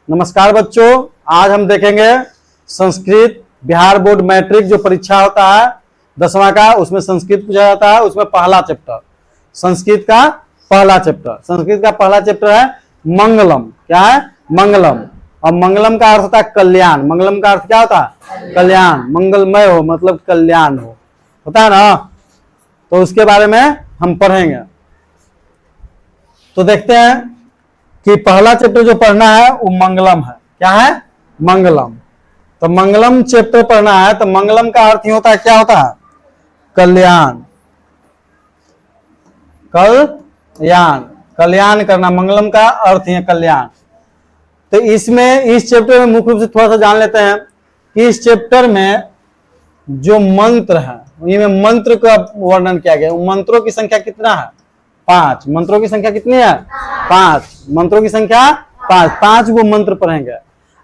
नमस्कार बच्चों, आज हम देखेंगे संस्कृत बिहार बोर्ड मैट्रिक जो परीक्षा होता है 10वां का, उसमें संस्कृत पूछा जाता है। उसमें पहला चैप्टर संस्कृत का पहला चैप्टर है मंगलम। क्या है? मंगलम। और मंगलम का अर्थ होता है कल्याण। मंगलम का अर्थ क्या होता है? कल्याण। मंगलमय हो मतलब कल्याण हो, होता है ना। तो उसके बारे में हम पढ़ेंगे। तो देखते हैं कि पहला चैप्टर जो पढ़ना है वो मंगलम है। क्या है? मंगलम। तो मंगलम चैप्टर पढ़ना है तो मंगलम का अर्थ ही होता है, क्या होता है? कल्याण। कल्याण करना, मंगलम का अर्थ ही है कल्याण। तो इसमें इस चैप्टर में मुख्य रूप से थोड़ा सा जान लेते हैं कि इस चैप्टर में जो मंत्र है इनमें मंत्र का वर्णन किया गया। मंत्रों की संख्या कितना है? 5। मंत्रों की संख्या कितनी है? 5। मंत्रों की संख्या 5 वो मंत्र पढ़ेंगे।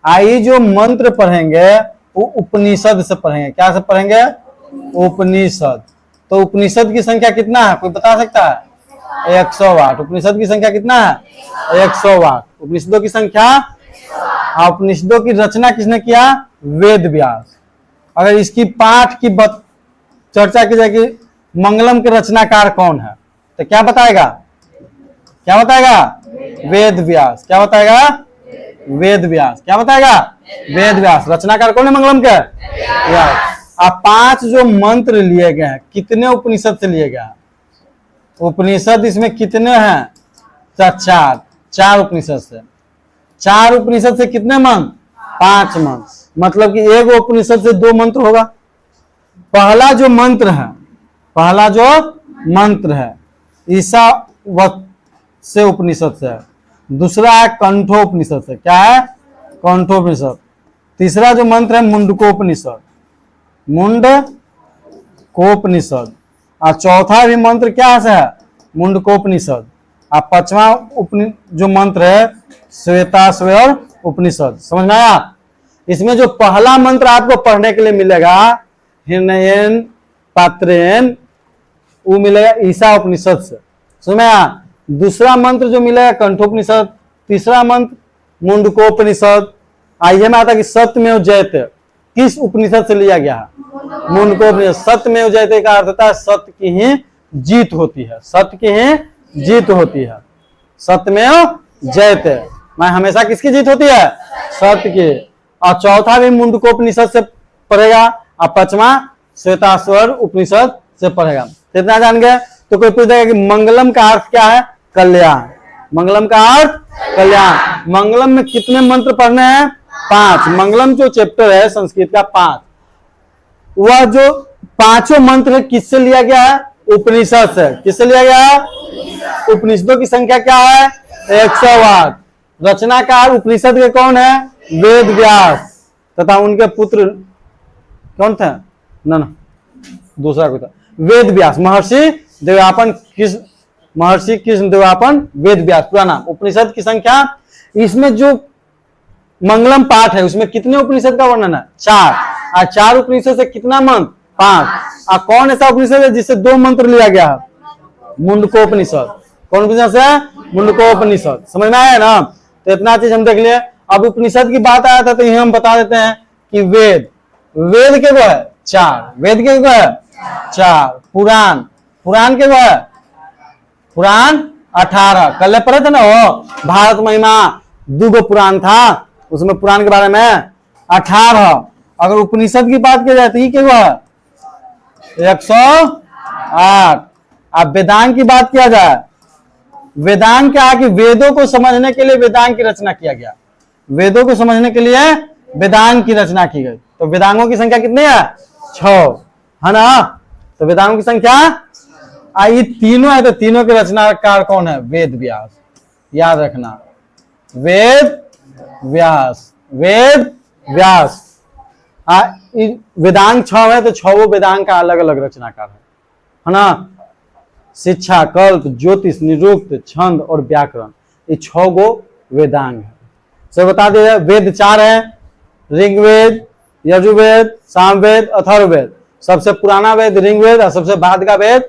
आइए जो मंत्र पढ़ेंगे वो उपनिषद से पढ़ेंगे। क्या से पढ़ेंगे? उपनिषद। तो उपनिषद की संख्या कितना है, कोई बता सकता है? 108। उपनिषद की संख्या कितना है? 108। उपनिषदों की संख्या। उपनिषदों की रचना किसने किया? वेद व्यास। अगर इसकी पाठ की चर्चा की जाए कि मंगलम के रचनाकार कौन है तो क्या बताएगा? वेद व्यास। क्या बताएगा? वेद व्यास। क्या बताएगा? वेद व्यास। रचनाकार कौन है मंगलम के? व्यास। अब 5 जो मंत्र लिए गए हैं कितने उपनिषद से लिए गए हैं? उपनिषद इसमें कितने हैं? 4 उपनिषद से। 4 उपनिषद से कितने मंत्र? 5 मंत्र। मतलब कि एक उपनिषद से 2 मंत्र होगा। पहला जो मंत्र है ईशावास्य से उपनिषद से है। दूसरा है कंठोपनिषद से। क्या है? कंठोपनिषद। तीसरा जो मंत्र है मुंडकोपनिषद। और चौथा भी मंत्र क्या है? मुंडकोपनिषद। और 5वां जो मंत्र है श्वेताश्वतर उपनिषद। समझ में आया? इसमें जो पहला मंत्र आपको पढ़ने के लिए मिलेगा हिरण्ययन पात्रेन, वो मिलेगा ईशा उपनिषद से। समझ में आया? दूसरा मंत्र जो मिलेगा कंठोपनिषद। तीसरा मंत्र मुंडकोपनिषद। आइए में आता कि सत्यमेव जयते किस उपनिषद से लिया गया है? मुंडकोपनिषद। सत्यमेव जयते का अर्थ होता है सत्य की ही जीत होती है। सत्य की ही जीत होती है। सत्यमेव जयते मैं हमेशा किसकी जीत होती है? सत्य की। और चौथा भी मुंडकोपनिषद से पढ़ेगा और 5वां श्वेताश्वतर उपनिषद से पढ़ेगा। कितना जान गए? तो कोई पूछेगा कि मंगलम का अर्थ क्या है? कल्याण। मंगलम का अर्थ कल्याण। मंगलम में कितने मंत्र पढ़ने हैं? 5। मंगलम जो चैप्टर है संस्कृत का 5, वह जो 5 मंत्र किससे लिया गया है? उपनिषद से। किससे लिया गया है? उपनिषदों की संख्या क्या है? 108। रचनाकार उपनिषद के कौन है? वेद व्यास तथा उनके पुत्र कौन थे? ना दूसरा कोई था। वेद व्यास। महर्षि कृष्ण देवापन वेद व्यास पूरा नाम। उपनिषद की संख्या, इसमें जो मंगलम पाठ है उसमें कितने उपनिषद का वर्णन है? 4। और 4 उपनिषद से कितना मंत्र? 5। और कौन ऐसा उपनिषद है जिससे 2 मंत्र लिया गया है? मुंडकोपनिषद। कौन उपनिषद से? मुंडकोपनिषद। समझ में आया ना? तो इतना चीज हम देख लिए। अब उपनिषद की बात आया था तो यही हम बता देते हैं कि वेद के वो है 4। वेद के वो है 4। पुराण के वो है? पुराण 18। कल पढ़े थे ना वो भारत महिमा 2 पुराण था, उसमें पुराण के बारे में 18। अगर उपनिषद की बात की जाए तो ये क्या हुआ? 108। अब वेदांग की बात किया जाए, वेदांग क्या है कि वेदों को समझने के लिए वेदांग की रचना किया गया। वेदों को समझने के लिए वेदांग की रचना की गई। तो वेदांगों की संख्या कितनी है? 6 है ना। तो वेदांगों की संख्या ये तीनों है। तो तीनों के रचनाकार कौन है? वेद व्यास। याद रखना, वेद व्यास। वेदांग 6 है तो 6 वेदांग का अलग अलग रचनाकार है ना। शिक्षा, कल्प, ज्योतिष, निरुक्त, छंद और व्याकरण, ये 6 वेदांग है। तो बता दे वेद 4 है, ऋग्वेद, यजुर्वेद, सामवेद, अथर्ववेद। सबसे पुराना वेद ऋग्वेद और सबसे बाद का वेद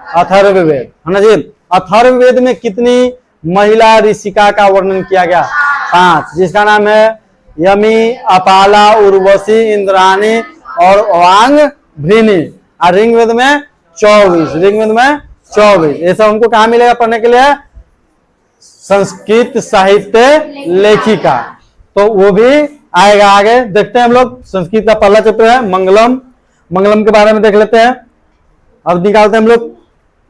अथर्ववेद है ना जी। अथर्ववेद में कितनी महिला ऋषिका का वर्णन किया गया? 5, जिसका नाम है यमी, अपाला, उर्वशी, इंद्राणी और वांग भृणी। और ऋग्वेद में 24, ऋग्वेद में 24। ये सब हमको कहाँ मिलेगा पढ़ने के लिए? संस्कृत साहित्य लेखिका, तो वो भी आएगा आगे। देखते हैं हम लोग संस्कृत का पहला चैप्टर है मंगलम। मंगलम के बारे में देख लेते हैं। अब निकालते हैं हम लोग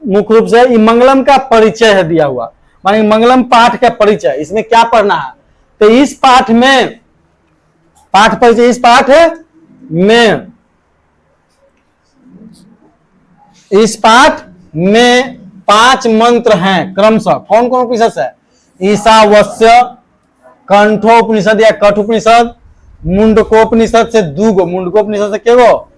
मुख्य रूप से मंगलम का परिचय है दिया हुआ, माने मंगलम पाठ का परिचय, इसमें क्या पढ़ना है। तो इस पाठ में पाठ परिचय, इस पाठ में इस पाठ में 5 मंत्र हैं क्रमशः। कौन कौन उपनिषद है? ईशावास्य, कंठोपनिषद या कठोपनिषद, मुंडकोपनिषद से 2 गो, मुंडकोपनिषद से के गो?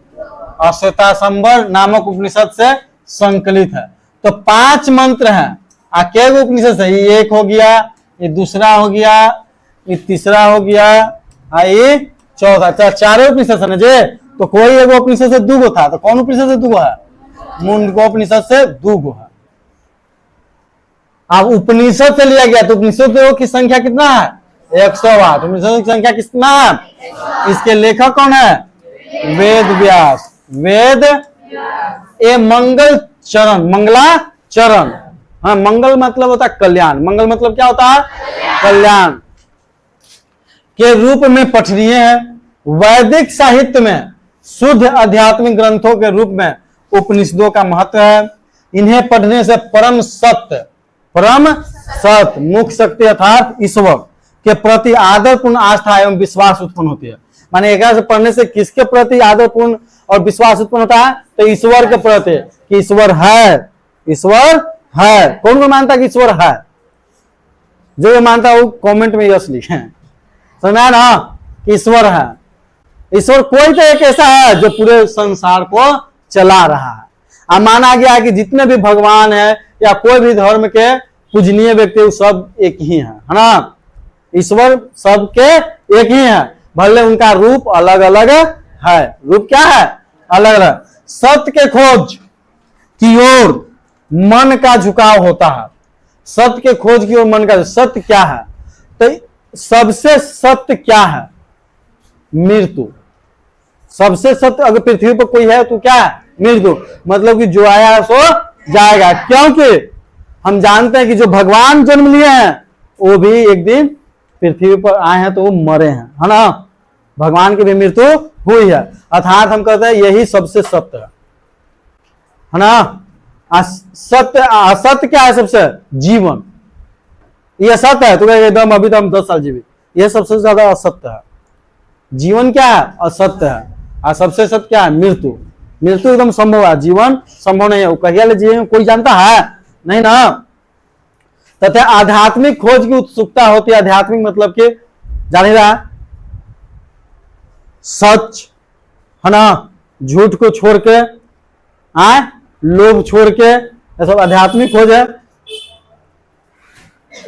अश्वेताश्वतर नामक उपनिषद से संकलित है। तो 5 मंत्र हैं। आ के गो उपनिषद है? ये 1 हो गया, ये दूसरा हो गया, ये तीसरा हो गया, ये चौथा। अच्छा, 4 उपनिषद है ना जे। तो कोई एगो उपनिषद से 2 गो था, तो कौन उपनिषद से 2 गो है? मुंडकोपनिषद से 2 गो है। अब उपनिषद से लिया गया, तो उपनिषदों की संख्या कितना है? 108। उपनिषदों की संख्या कितना है? इसके लेखक कौन है? वेद व्यास। वेद ए मंगल चरण, मंगलाचरण। हाँ, मंगल मतलब होता है कल्याण। मंगल मतलब क्या होता है? कल्याण के रूप में पठनीय है। वैदिक साहित्य में शुद्ध आध्यात्मिक ग्रंथों के रूप में उपनिषदों का महत्व है। इन्हें पढ़ने से परम सत्य, मुख्य शक्ति अर्थात ईश्वर के प्रति आदरपूर्ण आस्था एवं विश्वास उत्पन्न होती है। माने एक से पढ़ने से किसके प्रति आदरपूर्ण और विश्वास उत्पन्न होता है? तो ईश्वर के प्रति, कि ईश्वर है, ईश्वर है। कौन को मानता है कि ईश्वर है? जो ये मानता है वो कमेंट में यस लिखे। समझा ना कि ईश्वर है। ईश्वर कोई तो एक ऐसा है जो पूरे संसार को चला रहा है। अब माना गया है कि जितने भी भगवान है या कोई भी धर्म के पूजनीय व्यक्ति सब एक ही है ना। ईश्वर सबके एक ही है, भले उनका रूप अलग अलग है। रूप क्या है? अलग अलग। सत्य के खोज की ओर मन का झुकाव होता है। सत्य के खोज की ओर मन का, सत्य क्या है? तो सबसे सत्य क्या है? मृत्यु। सबसे सत्य अगर पृथ्वी पर कोई है तो क्या है? मृत्यु। मतलब कि जो आया सो जाएगा। क्योंकि हम जानते हैं कि जो भगवान जन्म लिए हैं वो भी एक दिन पृथ्वी पर आए हैं तो वो मरे हैं, है ना। भगवान की भी मृत्यु हुई है। अर्थात हम कहते हैं यही सबसे सत्य है ना। सत्य, असत्य क्या है? सबसे जीवन। यह सत्य है तो एकदम अभी तो हम 10 साल जीवित, यह सबसे ज्यादा असत्य है। जीवन क्या है? असत्य है। और सबसे सत्य क्या है? मृत्यु। मृत्यु एकदम संभव है, जीवन संभव नहीं है। वो कहिया जीवन कोई जानता है? नहीं ना। तथा आध्यात्मिक खोज की उत्सुकता होती है। आध्यात्मिक मतलब कि जान रहा सच, है ना, झूठ को छोड़ के, लोभ छोड़ के, ये सब आध्यात्मिक खोज है।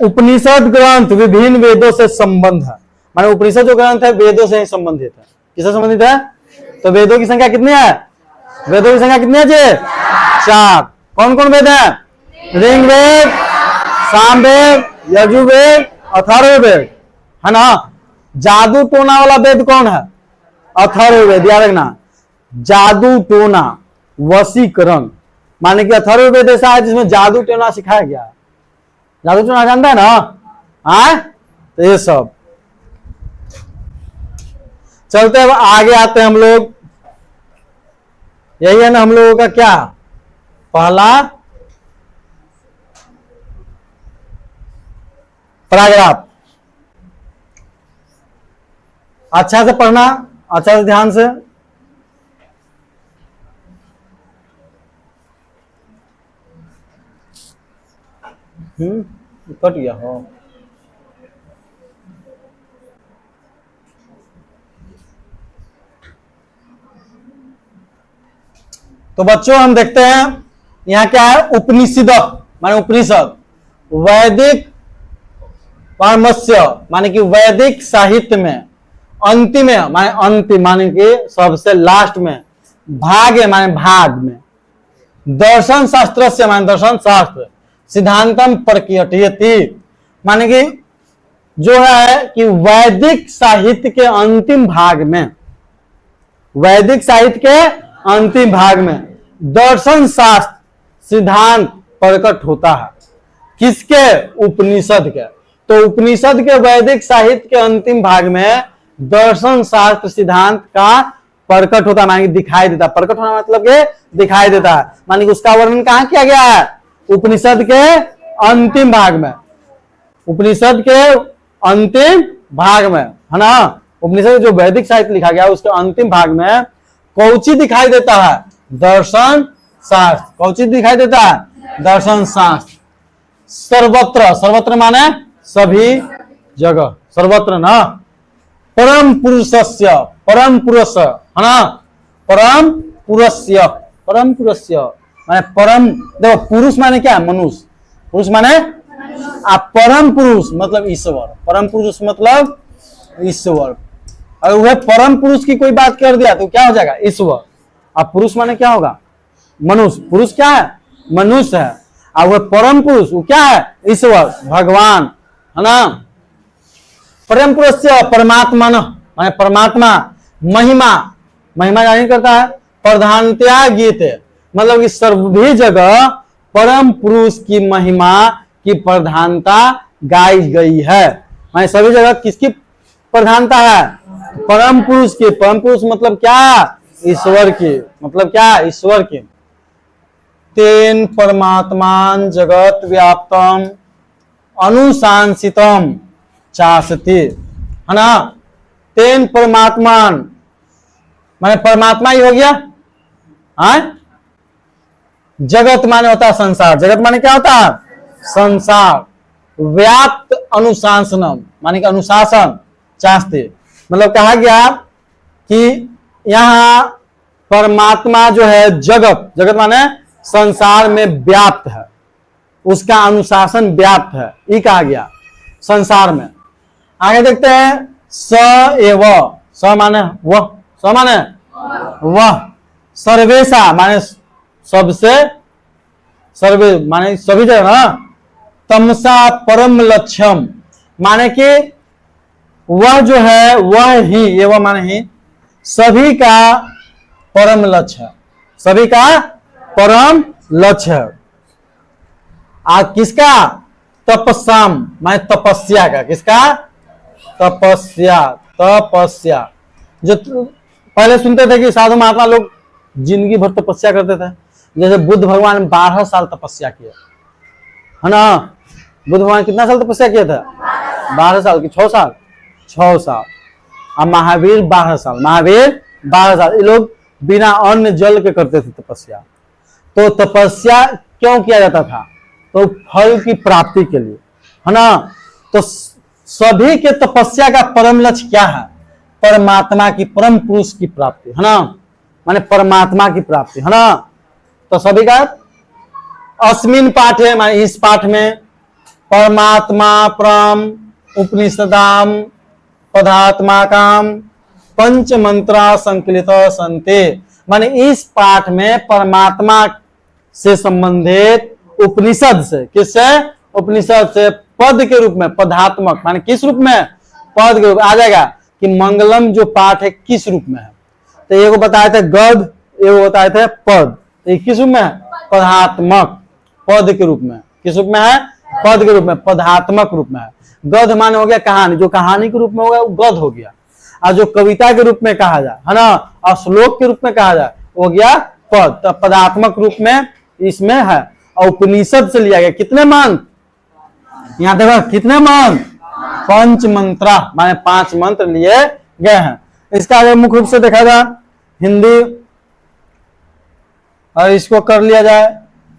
उपनिषद ग्रंथ विभिन्न वेदों से संबंध है। माने उपनिषद जो ग्रंथ है वेदों से ही संबंधित है। किससे संबंधित है? तो वेदों की संख्या कितनी है? वेदों की संख्या कितनी है जी? 4। कौन कौन वेद है? ऋग्वेद, सामवेद, यजुर्वेद, अथर्ववेद, है ना। जादू टोना वाला वेद कौन है? अथर्ववेद। याद रखना, जादू टोना, वशीकरण, माने कि अथर्ववेद ऐसा है जिसमें जादू टोना सिखाया गया है। जादू टोना जानता है ना। तो ये सब चलते अब आगे आते हैं हम लोग। यही है ना हम लोगों का क्या पहला पैराग्राफ। अच्छा से पढ़ना, अच्छा से ध्यान से। कट गया हो। तो बच्चों हम देखते हैं यहां क्या है? उपनिषद माने उपनिषद, वैदिक पारमस्य माने कि वैदिक साहित्य में अंतिम माने अंतिम माने कि सबसे लास्ट में, भाग माने भाग में, दर्शन शास्त्र से माने दर्शन शास्त्र, सिद्धांतम प्रकीयते माने कि जो है कि वैदिक साहित्य के अंतिम भाग में, वैदिक साहित्य के अंतिम भाग में दर्शन शास्त्र सिद्धांत प्रकट होता है। किसके? उपनिषद के। तो उपनिषद के वैदिक साहित्य के अंतिम भाग में दर्शन शास्त्र सिद्धांत का प्रकट होता है, मानी दिखाई देता। प्रकट होना मतलब के दिखाई देता है, मानी उसका वर्णन कहां किया गया है? उपनिषद के अंतिम भाग में, उपनिषद के अंतिम भाग में, है ना। उपनिषद जो वैदिक साहित्य लिखा गया उसके अंतिम भाग में कौची दिखाई देता है? दर्शन शास्त्र। कौची दिखाई देता है? दर्शन शास्त्र। सर्वत्र, सर्वत्र माने सभी जगह, सर्वत्र ना। परम पुरुषस्य, परम पुरुष, है ना। परम पुरुषस्य, परम पुरुषस्य माने परम, देखो पुरुष माने क्या है? मनुष्य। पुरुष माने आप, परम पुरुष मतलब ईश्वर। परम पुरुष मतलब ईश्वर। अगर वह परम पुरुष की कोई बात कर दिया तो क्या हो जाएगा? ईश्वर। अब पुरुष माने क्या होगा? मनुष्य। पुरुष क्या है? मनुष्य है। और वह परम पुरुष वो क्या है? ईश्वर, भगवान, है ना। परम पुरुष से परमात्मा न माने परमात्मा। महिमा, महिमा जानी करता है प्रधानतया गीत, मतलब कि सभी जगह परम पुरुष की महिमा की प्रधानता गाई गई है। माने सभी जगह किसकी प्रधानता है? परम पुरुष की। परम पुरुष मतलब क्या? ईश्वर की। मतलब क्या? ईश्वर की। तेन परमात्मान जगत व्याप्तम अनुशांसितम चासति, है ना। तेन परमात्मान माने परमात्मा ही हो गया। हाँ, जगत माने होता है संसार। जगत माने क्या होता है? संसार। व्याप्त अनुशासनम माने कि अनुशासन चाहते, मतलब कहा गया कि यहां परमात्मा जो है जगत, जगत माने संसार में व्याप्त है, उसका अनुशासन व्याप्त है, ये कहा गया संसार में। आगे देखते हैं स एव, स माने वह, स माने वह, सर्वेशा माने सबसे, सर्वे माने सभी जगह ना। तमसा परम लक्ष्यम माने कि वह जो है वह ही, ये वह माने ही सभी का परम लक्ष्य, सभी का परम लक्ष्य। किसका? तपस्याम माने तपस्या का। किसका? तपस्या, तपस्या। जो पहले सुनते थे कि साधु महात्मा लोग जिंदगी भर तपस्या करते थे, जैसे बुद्ध भगवान 12 साल तपस्या किए, है ना। बुद्ध भगवान कितना साल तपस्या किया था? 12 साल की 6 साल, 6 साल। अब महावीर 12 साल, महावीर 12 साल। ये लोग बिना अन्न जल के करते थे तपस्या। तो तपस्या क्यों किया जाता था? तो फल की प्राप्ति के लिए, है ना। तो सभी के तपस्या का परम लक्ष्य क्या है? परमात्मा की, परम पुरुष की प्राप्ति, है ना। माने परमात्मा की प्राप्ति, है ना। तो सभी का अस्मिन पाठ है, माने इस पाठ में परमात्मा परम उपनिषदाम पदात्मा काम पंच मंत्रा संकलित संते, माने इस पाठ में परमात्मा से संबंधित उपनिषद से, किससे? उपनिषद से पद के रूप में, पदात्मक माने किस रूप में? पद के रूप आ जाएगा कि मंगलम जो पाठ है किस रूप में है। तो एक बताए थे गद, एक बताए थे पद। तो किस रूप में है? पदात्मक, पद के रूप में। किस रूप में है? पद के रूप में, पदात्मक रूप में है। गद माने हो गया कहानी, जो कहानी के रूप में होगा वो गद हो गया। और जो कविता के रूप में कहा जाए, है ना, और श्लोक के रूप में कहा जाए वो गया पद। तो पदात्मक रूप में इसमें है। और उपनिषद से लिया गया कितने मंत्र? यहां देखो कितने मंत्र? पंच मंत्रा माने 5 मंत्र लिए गए हैं। इसका अगर मुख्य रूप से देखा जाए हिंदी और इसको कर लिया जाए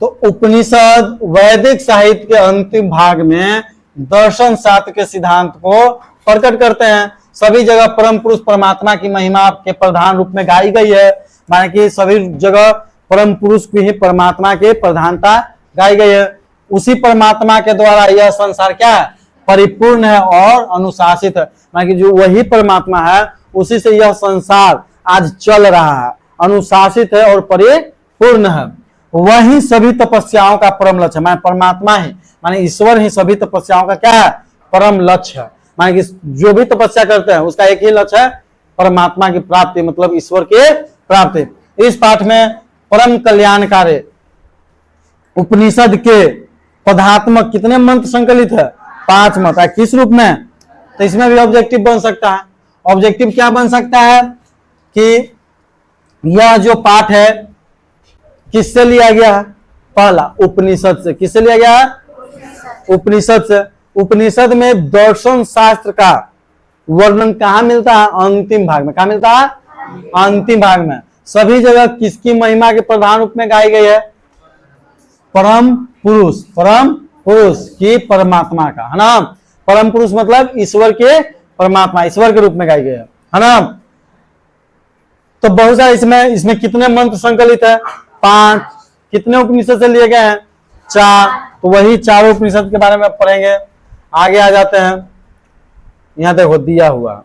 तो उपनिषद वैदिक साहित्य के अंतिम भाग में दर्शन शास्त्र के सिद्धांत को प्रकट करते हैं। सभी जगह परम पुरुष परमात्मा की महिमा के प्रधान रूप में गाई गई है, माने कि सभी जगह परम पुरुष की ही, परमात्मा के प्रधानता गाई गई है। उसी परमात्मा के द्वारा यह संसार क्या है? परिपूर्ण है और अनुशासित है, माने कि जो वही परमात्मा है उसी से यह संसार आज चल रहा है, अनुशासित है और परिपूर्ण है। वही सभी तपस्याओं का परम लक्ष्य है, माने परमात्मा ही, माने ईश्वर ही सभी तपस्याओं का क्या है? परम लक्ष्य है। माने कि जो भी तपस्या करते हैं उसका एक ही लक्ष्य है, परमात्मा की प्राप्ति, मतलब ईश्वर की प्राप्ति। इस पाठ में परम कल्याणकारी उपनिषद के पदात्मक कितने मंत्र संकलित है? 5 मंत्र। किस रूप में? तो इसमें भी ऑब्जेक्टिव बन सकता है। ऑब्जेक्टिव क्या बन सकता है कि यह जो पाठ है किससे लिया गया है? पहला उपनिषद से। किससे लिया गया है? उपनिषद से। उपनिषद में दर्शन शास्त्र का वर्णन कहाँ मिलता है? अंतिम भाग में। कहाँ मिलता है? अंतिम भाग में। सभी जगह किसकी महिमा के प्रधान रूप में गाई गई है? परम पुरुष, परम पुरुष की, परमात्मा का, है ना। परम पुरुष मतलब ईश्वर के, परमात्मा, ईश्वर के रूप में गाई गई है ना। तो बहुत सारे इसमें कितने मंत्र संकलित है? 5। कितने उपनिषद से लिए गए हैं? 4। तो वही चारों उपनिषद के बारे में पढ़ेंगे। आगे आ जाते हैं। यहां देखो दिया हुआ,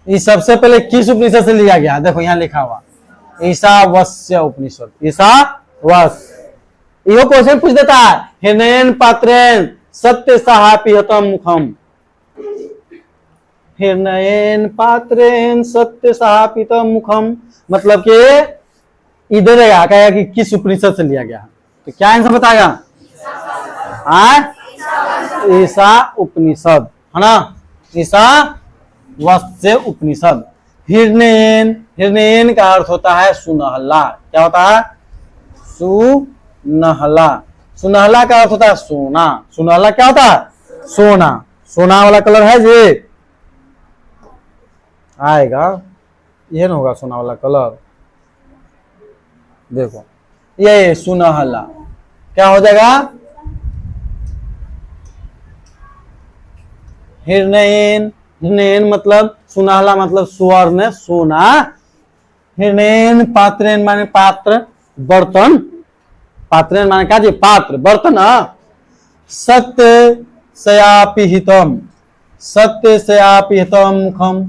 इस सबसे पहले किस उपनिषद से लिया गया? देखो यहां लिखा हुआ ईशावास्य उपनिषद। ईशावास्य। यो क्वेश्चन पूछ देता है, हिरण्यन पात्रेण सत्य सहापिहतम मुखम। हिरण्यन पात्रेण सत्य सहापितम मुखम मतलब कि इधर कहेगा कि किस उपनिषद से लिया गया। तो क्या आंसर बताएगा? ईशा उपनिषद, है ना। ईशावास्य उपनिषद। हिरण्यन, हिरण्यन का अर्थ होता है सुनहला। क्या होता है? सुनहला। सुनहला का अर्थ होता है सोना। सुनहला क्या होता है? सोना। सोना वाला कलर है जी, आएगा, ये ना होगा सोना वाला कलर। देखो ये सुनहला क्या हो जाएगा? हिरण्यन। हिरण्यन मतलब सुनहला, मतलब स्वर्ण, सोना। हिरण्यन पात्रेण माने पात्र, बर्तन। पात्रेण माने क्या जी? पात्र, बर्तन। सत्य सयापिहितम, सत्य सयापिहितम मुखम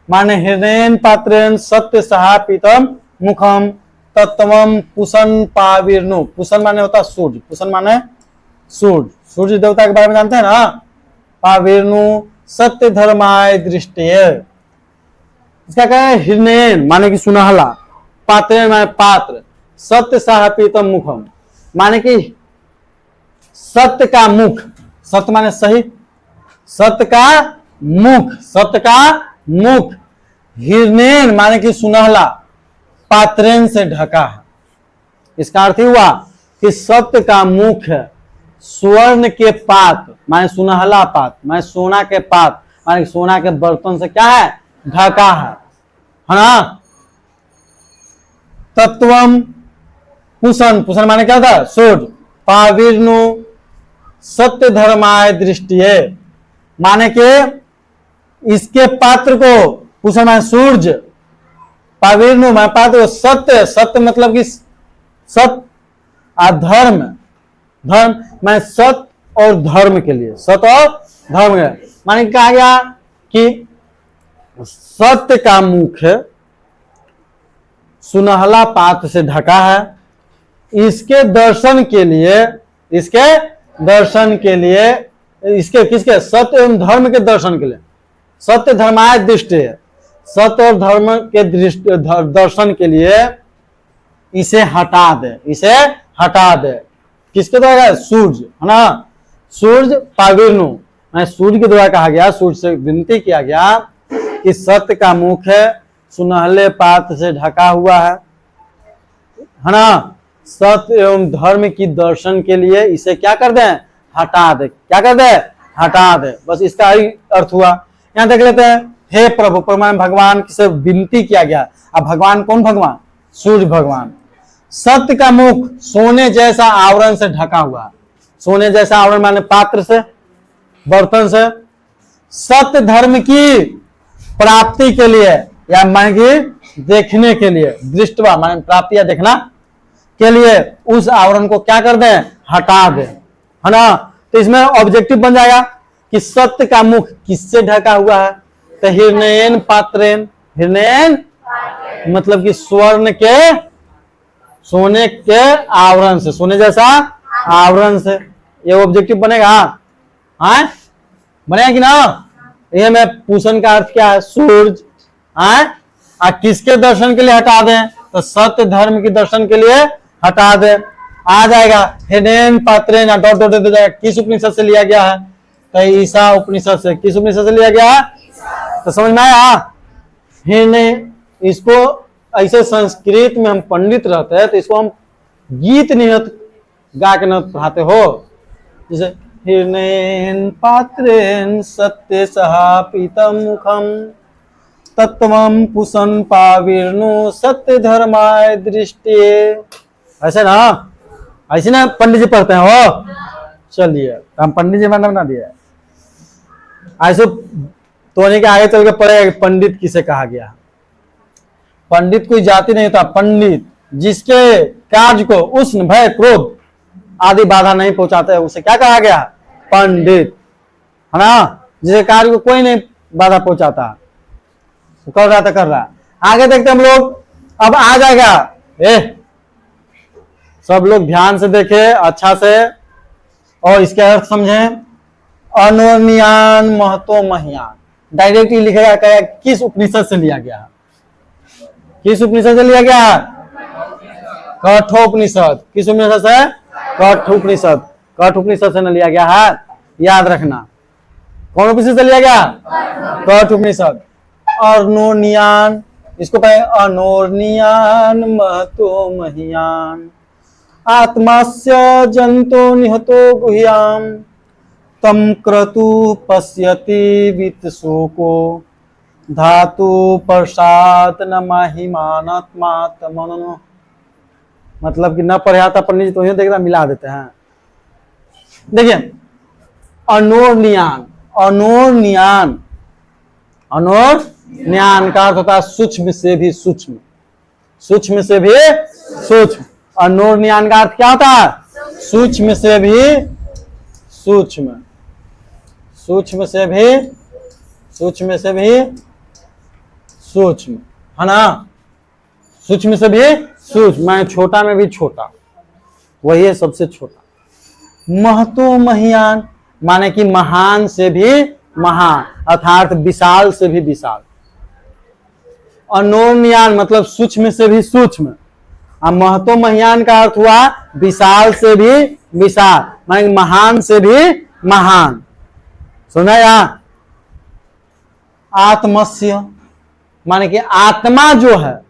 माने हिरण्यन पात्रेण सत्य सहापितम मुखम तत्वम पुसन पाविर्नु। पुसन माने होता है सूर्य। पुसन माने सूर्य, सूर्य देवता के बारे में जानते हैं ना। पाविर्नु सत्य धर्माय दृष्टि। इसका क्या है? हिरण्यन माने कि सुनहला, पात्रेण माने पात्र, सत्य सहापितम मुखम माने कि सत्य का मुख। सत्य माने सही, सत्य का मुख, सत्य का मुख। हिरण्यन माने कि सुनहला, पात्रेण से ढका है। इसका अर्थ हुआ कि सत्य का मुख स्वर्ण के पात्र माने सुनहला पात्र माने सोना के पात्र माने सोना के बर्तन से क्या है? ढका है ना। तत्वम पुसन, पुसन माने क्या था? सूर्य। पाविर्नु सत्य धर्माय दृष्टि माने के इसके पात्र को, पुसन माने सूर्य, पाविर्नु माने पात्र, सत्य, सत्य मतलब कि सत्य और धर्म, धर्म माने सत्य और धर्म के लिए, सत्य और धर्म के माने कहा गया कि सत्य का मुख सुनहला पात्र से ढका है। इसके दर्शन के लिए, इसके दर्शन के लिए, इसके किसके? सत्य एवं धर्म के दर्शन के लिए, सत्य धर्माय दृष्टि है, सत्य और धर्म के दृष्टि दर्शन के लिए इसे हटा दे, इसे हटा दे। किसके द्वारा? सूर्य, है ना। सूर्य पाविर्नु मैं सूर्य के द्वारा कहा गया, सूर्य से विनती किया गया कि सत्य का मुख है सुनहले पात्र से ढका हुआ है ना। सत्य एवं धर्म की दर्शन के लिए इसे क्या कर दे? हटा दे। क्या कर दे? हटा दे। बस इसका ही अर्थ हुआ। यहां देख लेते हैं। हे प्रभु, परमात्मा भगवान से विनती किया गया। अब भगवान कौन भगवान? सूर्य भगवान। सत्य का मुख सोने जैसा आवरण से ढका हुआ। सोने जैसा आवरण माने पात्र से, बर्तन से। सत्य धर्म की प्राप्ति के लिए या माने कि देखने के लिए, दृष्टवा माने प्राप्ति या देखना के लिए उस आवरण को क्या कर दें? हटा दें, है ना। तो इसमें ऑब्जेक्टिव बन जाएगा कि सत्य का मुख किससे ढका हुआ है? तो हिरण्यन पात्रेण, हिरण्यन मतलब कि स्वर्ण के, सोने के आवरण से, सोने जैसा आवरण से। ये ऑब्जेक्टिव बनेगा? हाँ बनेगा कि ना? ये में पूषण का अर्थ क्या है? सूरज। हाँ किसके दर्शन के लिए हटा दें? तो सत्य धर्म के दर्शन के लिए हटा दें। आ जाएगा हेडेन पात्रेन डॉट डॉट दे जाएगा। किस उपनिषद से लिया गया है? तो ईसा उपनिषद से। किस उपनिषद से लिया गया है? तो समझ में आया? हिरने इसको ऐसे संस्कृत में हम पंडित रहते हैं तो इसको हम गीत नियत गा के न पढ़ाते हो। जैसे हिरनेन पात्रेन सत्य सहापितम मुखम तत्वम पुषन पाविर्नु सत्य धर्माय दृष्टि। ऐसे ना, ऐसे ना पंडित जी पढ़ते हैं हो। चलिए हम पंडित जी मैंने बना दिया। ऐसे तो के आगे चल के पढ़े पंडित किसे कहा गया। पंडित कोई जाति नहीं था। पंडित जिसके कार्य को उष्ण भय क्रोध आदि बाधा नहीं पहुंचाते उसे क्या कहा गया? पंडित, है ना। जिसके कार्य को कोई नहीं बाधा पहुंचाता, कर रहा था कर रहा। आगे देखते हम लोग। अब आ जाएगा सब लोग ध्यान से देखे अच्छा से और इसके अर्थ समझें। अनोनियान महतो महियान डायरेक्टली लिखेगा क्या? किस उपनिषद से लिया गया? किस उपनिषद से लिया गया? कठोपनिषद। किस उपनिषद से? कठोपनिषद। कठोपनिषद से न लिया गया है, याद रखना। कौन उपनिषद से लिया गया? कठोपनिषद। अर्नोनियान, इसको पढ़े अनोर्नियान महतो महियान आत्मास्य जंतो निहतो गुह्याम तम क्रतु पश्यति वित्तशोको धातु प्रसाद न महिमानात्मात्मनो। मतलब कि न पढ़े आता पंडित जी तो यूं देखता मिला देते हैं। देखिए अनोर्नियान, अनोर्नियान, अनोर्नियान का अर्थ होता है सूक्ष्म से भी सूक्ष्म, सूक्ष्म से भी सूक्ष्म। अनोर्नियान का अर्थ क्या होता है? सूक्ष्म से भी सूक्ष्म, सूक्ष्म से भी सूक्ष्म से भी सूक्ष्म, है ना। सूक्ष्म से भी सूक्ष्म माने छोटा में भी छोटा, वही है सबसे छोटा। महतो महियान माने कि महान से भी महान, अर्थात विशाल से भी विशाल। अनोन्यान मतलब सूक्ष्म से भी सूक्ष्म। महतो महियान का अर्थ हुआ विशाल से भी विशाल, माने महान से भी महान। सुना या? आत्मस्य माने कि आत्मा जो है,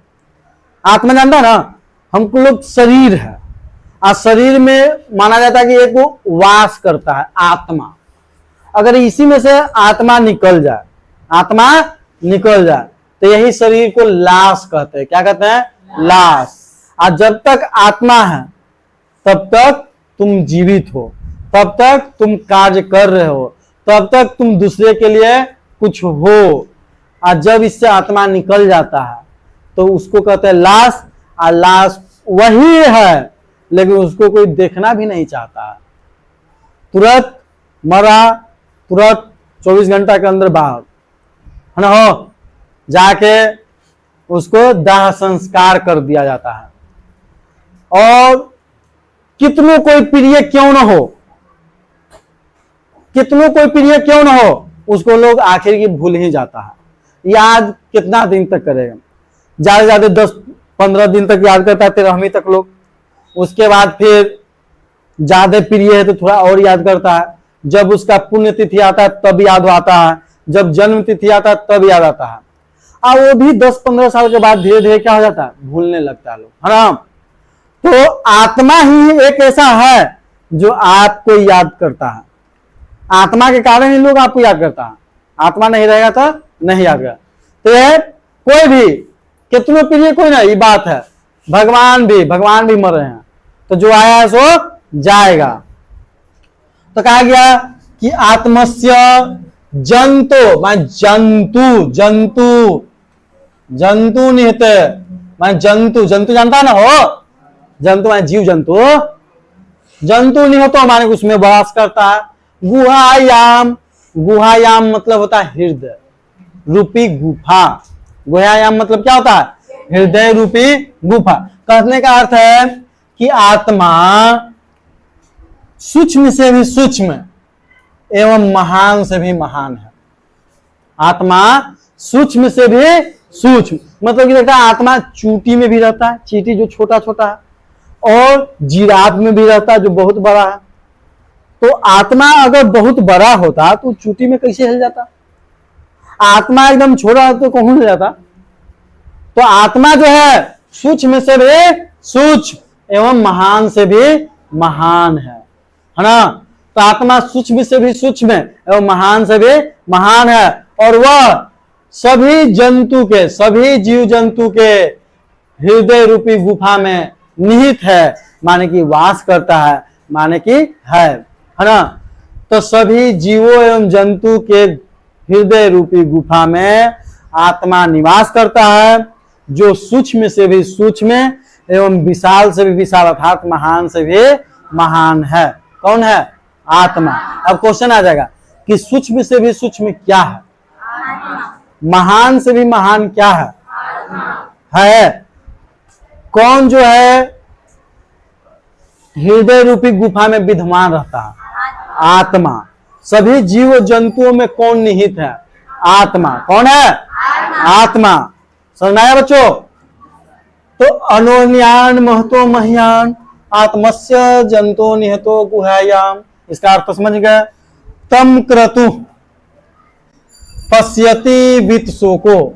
आत्मा जानता है ना, हमको लोग शरीर है। आज शरीर में माना जाता है कि एक वो वास करता है आत्मा। अगर इसी में से आत्मा निकल जाए, आत्मा निकल जाए तो यही शरीर को लाश कहते हैं। क्या कहते हैं? लाश। आज जब तक आत्मा है तब तक तुम जीवित हो, तब तक तुम कार्य कर रहे हो, तब तक तुम दूसरे के लिए कुछ हो। आज जब इससे आत्मा निकल जाता है तो उसको कहते हैं लाश। और लाश वही है लेकिन उसको कोई देखना भी नहीं चाहता है। तुरंत मरा, तुरंत 24 घंटा के अंदर बाहर, है ना, हो जाके उसको दाह संस्कार कर दिया जाता है। और कितनों कोई प्रिय क्यों ना हो, कितनों कोई प्रिय क्यों ना हो, उसको लोग आखिर की भूल ही जाता है। याद कितना दिन तक करेगा? ज्यादा से ज्यादा 10-15 दिन तक याद करता है, 13वीं तक लोग। उसके बाद फिर ज्यादा प्रिय है तो थोड़ा और याद करता है। जब उसका पुण्यतिथि आता है तब याद आता है, जब जन्म तिथि आता है तब याद आता है। और वो भी 10-15 साल के बाद धीरे धीरे क्या हो जाता है? भूलने लगता है लोग, है ना। तो आत्मा ही एक ऐसा है जो आपको याद करता है। आत्मा के कारण ही लोग आपको याद करता है। आत्मा नहीं रहेगा तो नहीं याद करेगा। तो कोई भी कितनों प्रिय कोई ना, ये बात है। भगवान भी मर रहे हैं तो जो आया है सो जाएगा। तो कहा गया कि आत्मस्य जंतु मान जंतु, जंतु जंतु निहते मान जंतु, जंतु जानता है ना हो, जंतु मान जीव जंतु, जंतु निहतो माने उसमें वास करता है। गुहायाम, गुहायाम मतलब होता है हृदय रूपी गुफा। गुहायाम मतलब क्या होता है? हृदय रूपी गुफा। कहने का अर्थ है कि आत्मा सूक्ष्म से भी सूक्ष्म एवं महान से भी महान है। आत्मा सूक्ष्म से भी सूक्ष्म, मतलब कि देखा आत्मा चूंटी में भी रहता है, चींटी जो छोटा छोटा है, और जिराफ में भी रहता है जो बहुत बड़ा है। तो आत्मा अगर बहुत बड़ा होता तो चूंटी में कैसे हिल जाता? आत्मा एकदम छोटा हो तो कौन हिल जाता? तो आत्मा जो है सूक्ष्म से भी सूक्ष्म एवं महान से भी महान है ना। तो आत्मा सूक्ष्म से भी सूक्ष्म एवं महान से भी महान है, और वह सभी जंतु के, सभी जीव जंतु के हृदय रूपी गुफा में निहित है, माने कि वास करता है, माने कि है ना। तो सभी जीवों एवं जंतु के हृदय रूपी गुफा में आत्मा निवास करता है, जो सूक्ष्म से भी सूक्ष्म एवं विशाल से भी विशाल अर्थात महान से भी महान है। कौन है? आत्मा। अब क्वेश्चन आ जाएगा कि सूक्ष्म से भी सूक्ष्म क्या है? महान से भी महान क्या है? है कौन जो है हृदय रूपी गुफा में विद्यमान रहता है? आत्मा। सभी जीव जंतुओं में कौन निहित है? आत्मा। कौन है? आत्मा। समझ आया बच्चों? तो अनोन्यान महतो मह्यान आत्मस्य जंतो निहतो गुहायाम, इसका अर्थ समझ गए? तम क्रतु पश्यति वित शोको,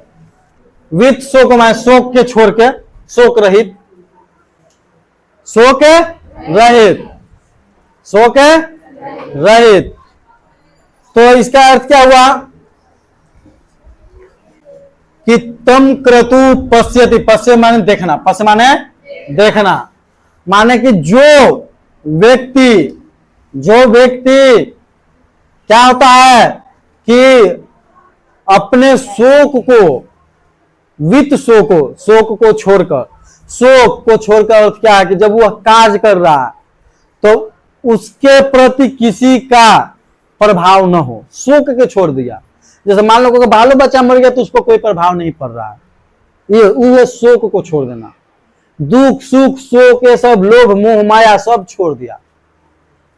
वित शोक मैं शोक के छोड़ के, शोक रहित, शोक रहित, शोक रहित। तो इसका अर्थ क्या हुआ कि तम क्रतु पश्यति, पश्य माने देखना, पश्य माने देखना, माने कि जो व्यक्ति क्या होता है कि अपने शोक को, वित शोक को छोड़कर अर्थ क्या है कि जब वह कार्य कर रहा है तो उसके प्रति किसी का प्रभाव न हो, शोक के छोड़ दिया। जैसे मान लो कि बालो बच्चा मर गया तो उसको कोई प्रभाव नहीं पड़ रहा है, ये शोक को छोड़ देना। दुख सुख शोक ये सब, लोभ मोह माया सब छोड़ दिया।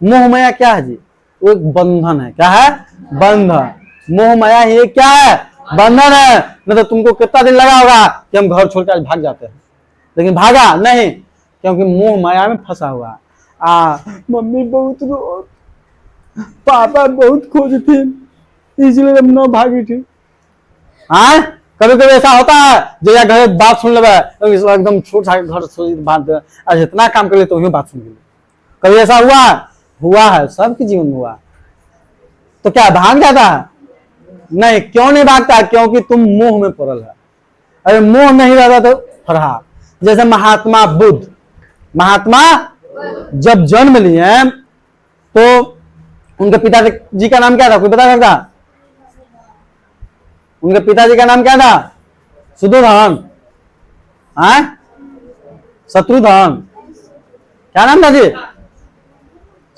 मोह माया क्या है जी? वो एक बंधन है। क्या है? बंधन। मोह माया ये क्या है? बंधन है। नहीं तो तुमको कितना दिन लगा होगा कि हम घर छोड़कर आज भाग जाते हैं, लेकिन भागा नहीं, क्योंकि मोह माया में फंसा हुआ है। मम्मी बहुत रो, पापा बहुत खोजते, इसलिए हम न भागी थी। हाँ, कभी कभी ऐसा होता है जो घर बात सुन ले, एकदम छोट सा घर बात, आज इतना काम कर ले तो बात सुन ले। कभी ऐसा हुआ है, सबके जीवन में हुआ। तो क्या भाग जाता है? नहीं। क्यों नहीं भागता? क्योंकि तुम मोह में पड़ल है। अरे मोह नहीं रहता तो फरहा। जैसे महात्मा जब जन्म लिए तो उनके पिताजी का नाम क्या था? कोई बता सकता? उनके पिताजी का नाम क्या था? शत्रुधन। शत्रुधन। क्या नाम था जी?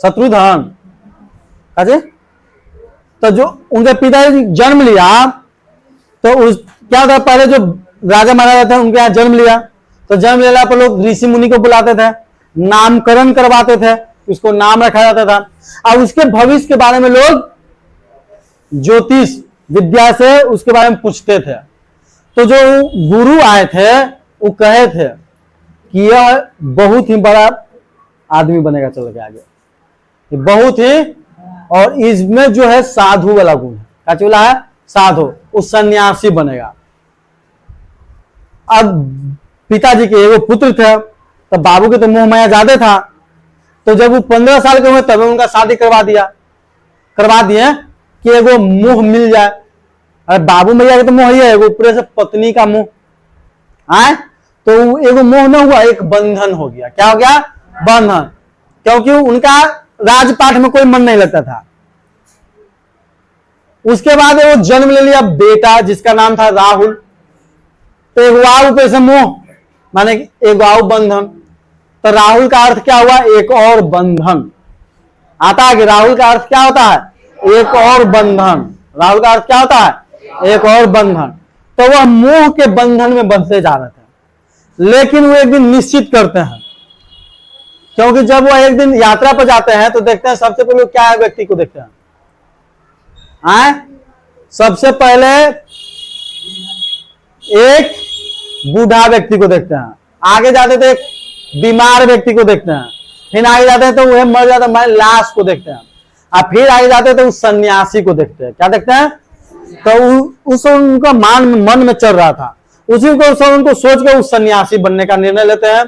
शत्रुधन। तो जो उनके पिताजी जन्म लिया तो क्या था, पहले जो राजा महाराजा थे उनके यहाँ जन्म लिया, तो जन्म लेने पर लोग ऋषि मुनि को बुलाते थे, नामकरण करवाते थे, उसको नाम रखा जाता था। अब उसके भविष्य के बारे में लोग ज्योतिष विद्या से उसके बारे में पूछते थे। तो जो गुरु आए थे वो कहे थे कि यह बहुत ही बड़ा आदमी बनेगा चल के आगे, बहुत ही, और इसमें जो है साधु वाला गुण है। क्या चूल्हा है? साधु। उस सन्यासी बनेगा। अब पिताजी के एगो पुत्र थे, तो बाबू के तो मोह माया ज्यादा था, तो जब वो 15 साल के हुए तब उनका शादी करवा दिए कि एगो मोह मिल जाए। अरे बाबू मैया के तो मोह ही है, एगो ऊपर से पत्नी का मोह आए, तो एगो मोह न हुआ, एक बंधन हो गया। क्या हो गया? बंधन। क्योंकि उनका राजपाठ में कोई मन नहीं लगता था। उसके बाद वो जन्म ले लिया बेटा जिसका नाम था राहुल। तो एक वाव पे से मोह, माने एक वाव बंधन। तो राहुल का अर्थ क्या हुआ? एक और बंधन। आता है कि राहुल का अर्थ क्या होता है? एक और बंधन। राहुल का अर्थ क्या होता है? एक और बंधन। तो वह मोह के बंधन में बंधते जा रहे थे, लेकिन वो एक दिन निश्चित करते हैं क्योंकि जब वो एक दिन यात्रा पर जाते हैं तो देखते हैं सबसे पहले क्या व्यक्ति को देखते हैं, सबसे पहले एक बूढ़ा व्यक्ति को देखते हैं, आगे जाते थे एक बीमार व्यक्ति को देखते हैं, फिर आगे जाते हैं तो वह मर जाता है लाश को देखते हैं, और फिर आगे जाते तो उस सन्यासी को देखते हैं। क्या देखते हैं? तो उस उनका मन में चल रहा था, उसी को सब उनको सोच कर उस सन्यासी बनने का निर्णय लेते हैं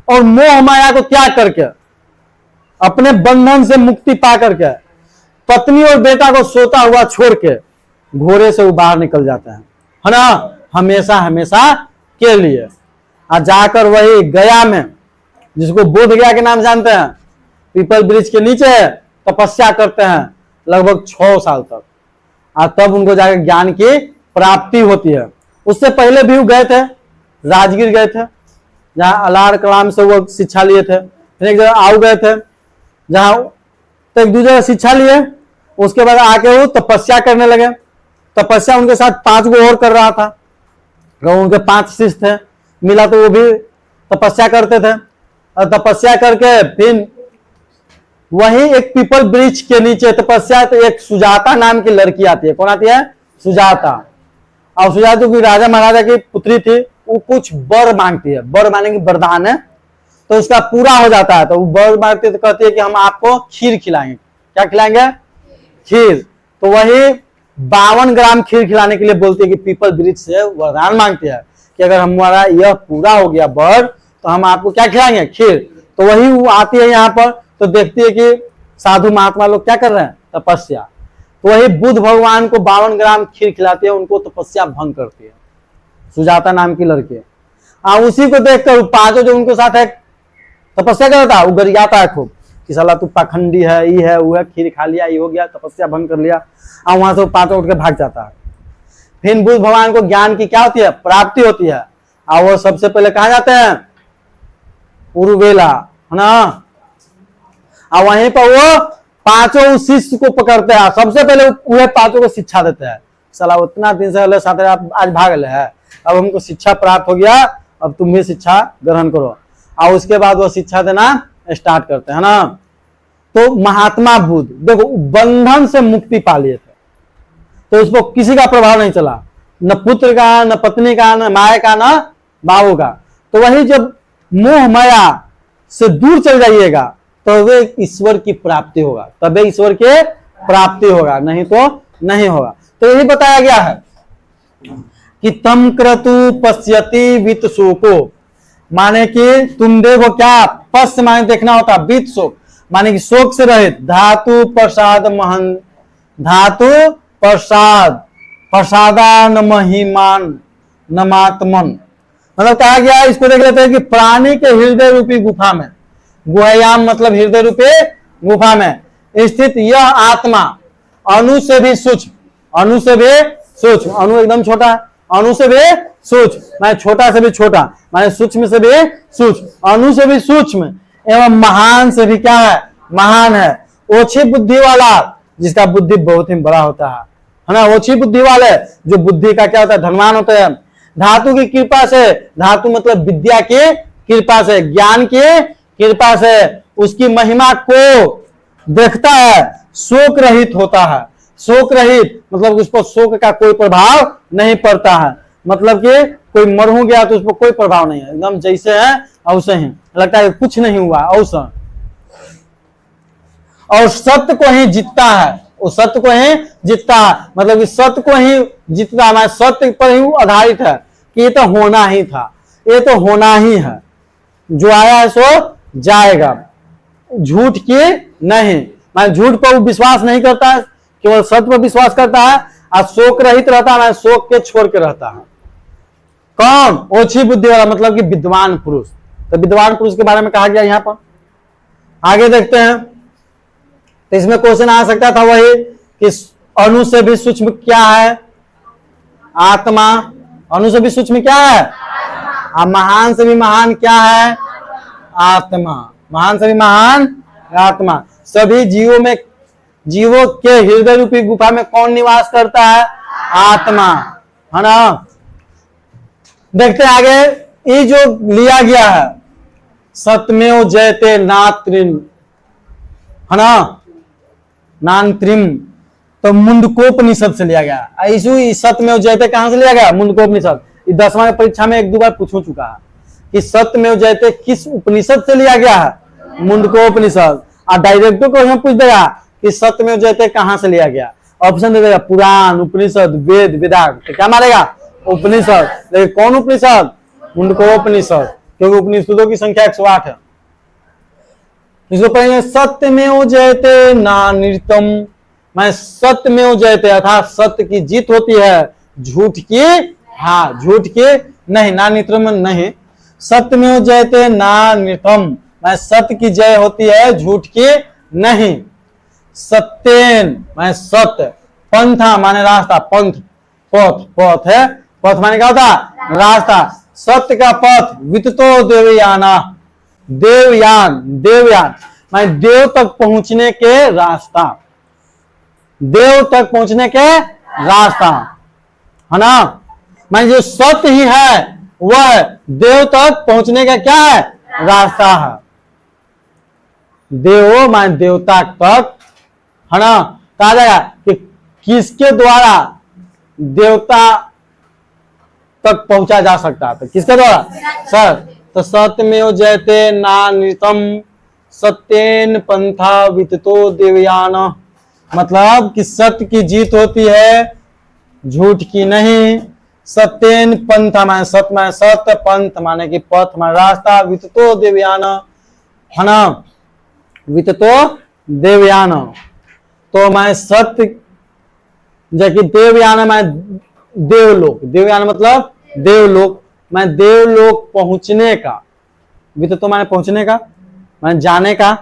और मोह माया को त्याग करके अपने बंधन से मुक्ति पा करके पत्नी और बेटा को सोता हुआ छोड़ के घोड़े से वो बाहर निकल जाते हैं, है ना, हमेशा हमेशा के लिए। और जाकर वही गया में, जिसको बोध गया के नाम जानते हैं, पीपल वृक्ष के नीचे तपस्या करते हैं लगभग 6 साल तक, और तब उनको जाकर ज्ञान की प्राप्ति होती है। उससे पहले भी वो गए थे, राजगीर गए थे, जहां अलार कलाम से वो शिक्षा लिए थे, फिर एक जगह आऊ गए थे, जहां तो एक दूसरे शिक्षा लिए, उसके बाद आके वो तपस्या करने लगे। तपस्या उनके साथ 5 गो और कर रहा था, उनके 5 शिष्य थे, मिला तो वो भी तपस्या करते थे। और तपस्या करके फिर वही एक पीपल वृक्ष के नीचे तपस्या, तो एक सुजाता नाम की लड़की आती है। कौन आती है? सुजाता। और सुजाता की राजा महाराजा की पुत्री थी, वो कुछ वर मांगती है, वर मांगने की वरदान है, तो उसका पूरा हो जाता है। तो वो वर मांगती तो कहती है कि हम आपको खीर खिलाएंगे। क्या खिलाएंगे? खीर। तो वही 52 ग्राम खीर खिलाने के लिए बोलती है कि पीपल वृक्ष से वरदान मांगती है कि अगर हमारा यह पूरा हो गया वर तो हम आपको क्या खिलाएंगे? खीर। तो वही वो आती है यहाँ पर, तो देखती है कि साधु महात्मा लोग क्या कर रहे हैं? तपस्या। तो वही बुद्ध भगवान को 52 ग्राम खीर खिलाती है, उनको तपस्या भंग करती है, सुजाता नाम की लड़की। उसी को देखकर 5 जो उनके साथ है तपस्या करता है, वो गरियाता है खूब कि साला तू पाखंडी है, ये है वो है, खीर खा लिया, ये हो गया, तपस्या भंग कर लिया। और वहां से 5 उठ के भाग जाता है। फिर बुद्ध भगवान को ज्ञान की क्या होती है? प्राप्ति होती है। और वो सबसे पहले कहा जाते हैं? उरुवेला, है ना। और वहीं पर वो 5 शिष्य को पकड़ते हैं, सबसे पहले वह 5 को शिक्षा देते हैं। साला उतना दिन से साथ आप आज भाग ले है, अब हमको शिक्षा प्राप्त हो गया, अब तुम भी शिक्षा ग्रहण करो। और उसके बाद वो शिक्षा देना स्टार्ट करते हैं ना। तो महात्मा बुद्ध देखो बंधन से मुक्ति पा लिए थे, तो उस पर किसी का प्रभाव नहीं चला, न पुत्र का, न पत्नी का, न माया का, न बाबू का। तो वही जब मोह माया से दूर चल जाइएगा तो वे ईश्वर की प्राप्ति होगा, तबे ईश्वर के प्राप्ति होगा, नहीं तो नहीं होगा। तो यही बताया गया है कि तम क्रतु पश्यति वित शोको, माने कि तुम देखो क्या, पश्य माने देखना होता, वित शोक माने कि शोक से रहित, धातु प्रसाद महन, धातु प्रसाद प्रसादान महिमान नमात्मन। मतलब कहा गया, इसको देख लेते हैं कि प्राणी के हृदय रूपी गुफा में, गुहयाम मतलब हृदय रूपी गुफा में स्थित यह आत्मा अणु से भी सूक्ष्म, अणु से भी सूक्ष्म, अणु एकदम छोटा, अणु से भी सूक्ष्म माने छोटा से भी छोटा, माने सूक्ष्म से भी सूक्ष्म, अणु से भी सूक्ष्म एवं महान से भी क्या है? महान है। ओछी बुद्धि वाला, जिसका बुद्धि बहुत ही बड़ा होता है ना, ओछी बुद्धि वाले जो बुद्धि का क्या होता है? धनवान होते हैं। धातु की कृपा से, धातु मतलब विद्या की कृपा से, ज्ञान की कृपा से उसकी महिमा को देखता है, शोक रहित होता है। शोक रहित मतलब उस पर शोक का कोई प्रभाव नहीं पड़ता है, मतलब कि कोई मर हो गया तो उस पर कोई प्रभाव नहीं है, एकदम जैसे है वैसे ही लगता है, कुछ नहीं हुआ अवसर। और सत्य को ही जीतता है, वो सत्य को ही जीतता है, मतलब कि सत्य को ही जीतता है, सत्य पर ही आधारित है कि ये तो होना ही था, ये तो होना ही है, जो आया है सो जाएगा, झूठ की नहीं, मैं झूठ पर विश्वास नहीं करता है, केवल सत्य पर विश्वास करता है। और शोक रहित रहता है, शोक के छोड़ के रहता है। कौन? ओछी बुद्धि वाला, मतलब कि विद्वान पुरुष। तो विद्वान पुरुष के बारे में कहा गया यहां पर। आगे देखते हैं, तो इसमें क्वेश्चन आ सकता था वही कि अणु से भी सूक्ष्म क्या है? आत्मा। अणु से भी सूक्ष्म क्या है? और महान से भी महान क्या है? आत्मा। महान से भी महान आत्मा। सभी जीवों में, जीवों के हृदय रूपी गुफा में कौन निवास करता है? आत्मा, है ना। देखते हैं आगे, ये जो लिया गया है सत्यमेव जयते नात्रिम, है ना, नान्त्रिम, तो मुंडकोपनिषद से लिया गया। ऐसे सत्यमेव जयते कहां से लिया गया? मुंडकोपनिषद। 10वां परीक्षा में 1-2 बार पूछ चुका है कि सत्यमेव जयते किस उपनिषद से लिया गया है? मुंडकोपनिषद। और डायरेक्ट क्वेश्चन पूछ देगा कि सत्यमेव जयते कहां से लिया गया, ऑप्शन दे देगा पुराण, उपनिषद, वेद, वेदांत, तो क्या मारेगा? उपनिषद। लेकिन कौन उपनिषद? मुंडकोपनिषद, क्योंकि उपनिषदों की संख्या 108 है। इसको पढ़ेंगे सत्यमेव जयते नानृतम, मैं सत्यमेव जयते अर्थात सत्य की जीत होती है, झूठ की, हाँ झूठ की नहीं, नानृतम नहीं, सत्यमेव जयते नानृतम, मैं सत्य की जय होती है, झूठ की नहीं। सत्येन मैं सत्य, पंथा माने रास्ता, पंथ पथ, पथ है, पथ माने क्या होता? रास्ता, सत्य का पथ, विततो देवयाना, देवयान, देवयान मैं देव तक पहुंचने के रास्ता, देव तक पहुंचने के रास्ता, है ना। मैं जो सत्य ही है वह देव तक पहुंचने का क्या है? रास्ता है। देव मान देवता तक, है ना। कहा जाएगा कि किसके द्वारा देवता तक पहुंचा जा सकता है, तो किसके द्वारा? सर, तो सत्यमेव जयते नानृतम सत्येन पंथा विततो देवयान, मतलब कि सत्य की जीत होती है, झूठ की नहीं। सत्येन पंथा माने सत्य, माने सत्य, पंथ माने कि पथ माने रास्ता, विततो देवयान, है ना, विततो देवयान, तो मैं सत्य, जबकि देवयान मैं देवलोक, देवयान मतलब देवलोक, मैं देवलोक पहुंचने का, विततो माने पहुंचने का, मैं जाने का,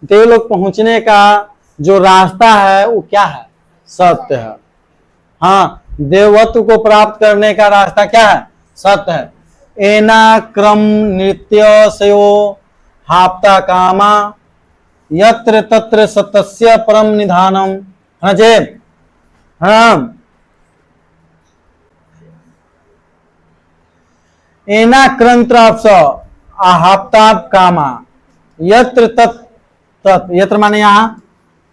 देवलोक पहुंचने का जो रास्ता है वो क्या है? सत्य है। हाँ, देवत्व को प्राप्त करने का रास्ता क्या है? सत्य है। एना क्रम नृत्य सयो हाप्ता कामा यत्र तत्र सतस्य परम निधानम, है जे, हाँ। एना क्रंत्राप्स आहाप्ता कामा यत्र तत् तत्, यत्र माने यहाँ,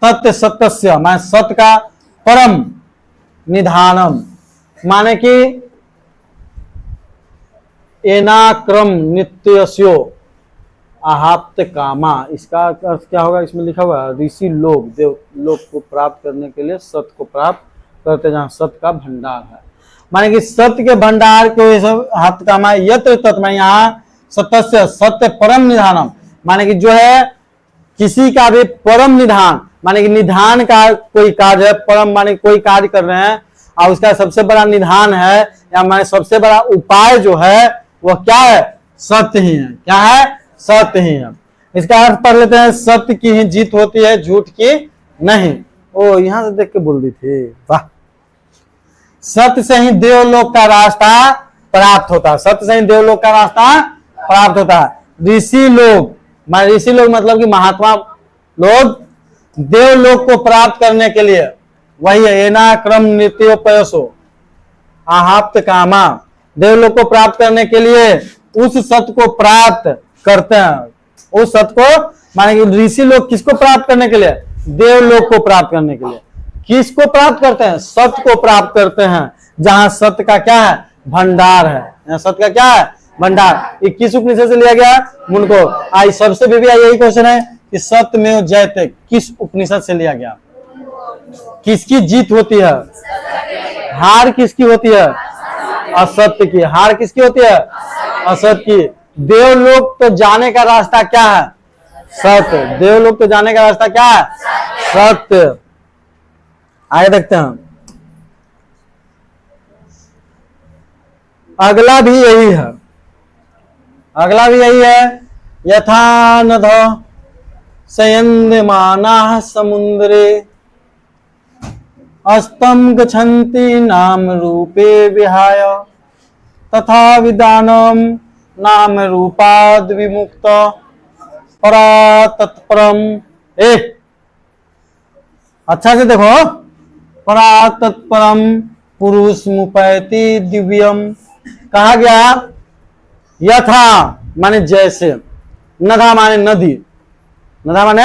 तत् सत्यस्य माने सत्य का, परम निधानम माने कि एनाक्रम नित्यस्यो आहाप्त कामा, इसका अर्थ क्या होगा? इसमें लिखा हुआ है ऋषि लोग देव लोग को प्राप्त करने के लिए सत्य को प्राप्त करते, जहां सत्य का भंडार है, माने कि सत्य के भंडार को ये सब हाथ कामा, यत्र तत्व यहाँ सत्य, सत्य परम निधानम माने कि जो है किसी का भी परम निधान, माने कि निधान का कोई कार्य है, परम माने कोई कार्य कर रहे हैं और उसका सबसे बड़ा निधान है, या माने सबसे बड़ा उपाय जो है वह क्या है? सत्य ही है। क्या है? सत्य ही है। इसका अर्थ पढ़ लेते हैं, सत्य की ही जीत होती है, झूठ की नहीं। ओ, यहां से देख के बोल दी थी, वाह। सत्य से ही देवलोक का रास्ता प्राप्त होता है, सत्य से ही देवलोक का रास्ता प्राप्त होता है। ऋषि लोग, ऋषि लोग मतलब कि महात्मा लोग देवलोक को प्राप्त करने के लिए, वही है एना क्रम नित्योपयसो आहाप्त कामा, देवलोक को प्राप्त करने के लिए उस सत्य को प्राप्त करते हैं। उस सत्य को माने कि ऋषि लोग किसको प्राप्त करने के लिए? देवलोक को प्राप्त करने के लिए। किसको प्राप्त करते हैं? सत्य को प्राप्त करते हैं, जहां सत्य का क्या है? भंडार है। यहाँ सत्य का क्या है? भंडार। ये किस उपनिषद से लिया गया? मुंडको। आई सबसे भी यही क्वेश्चन है कि सत्यमेव जयते किस उपनिषद से लिया गया? किसकी जीत होती है? हार किसकी होती है? असत्य की। हार किसकी होती है? असत्य की। देवलोक तो जाने का रास्ता क्या है? सत्य। देवलोक तो जाने का रास्ता क्या है? सत्य। आगे देखते हैं, अगला भी यही है। अगला भी यही है, यथा नध शयन्द्यमाना समुद्रे अस्तम गच्छन्ति नाम रूपे विहाय तथा विदानम नाम रूपाद विमुक्त परा तत्परम। अच्छा से देखो, परा तत्परम पुरुष मुपैति दिव्यम। कहा गया यथा माने जैसे, नदा माने नदी, नदा माने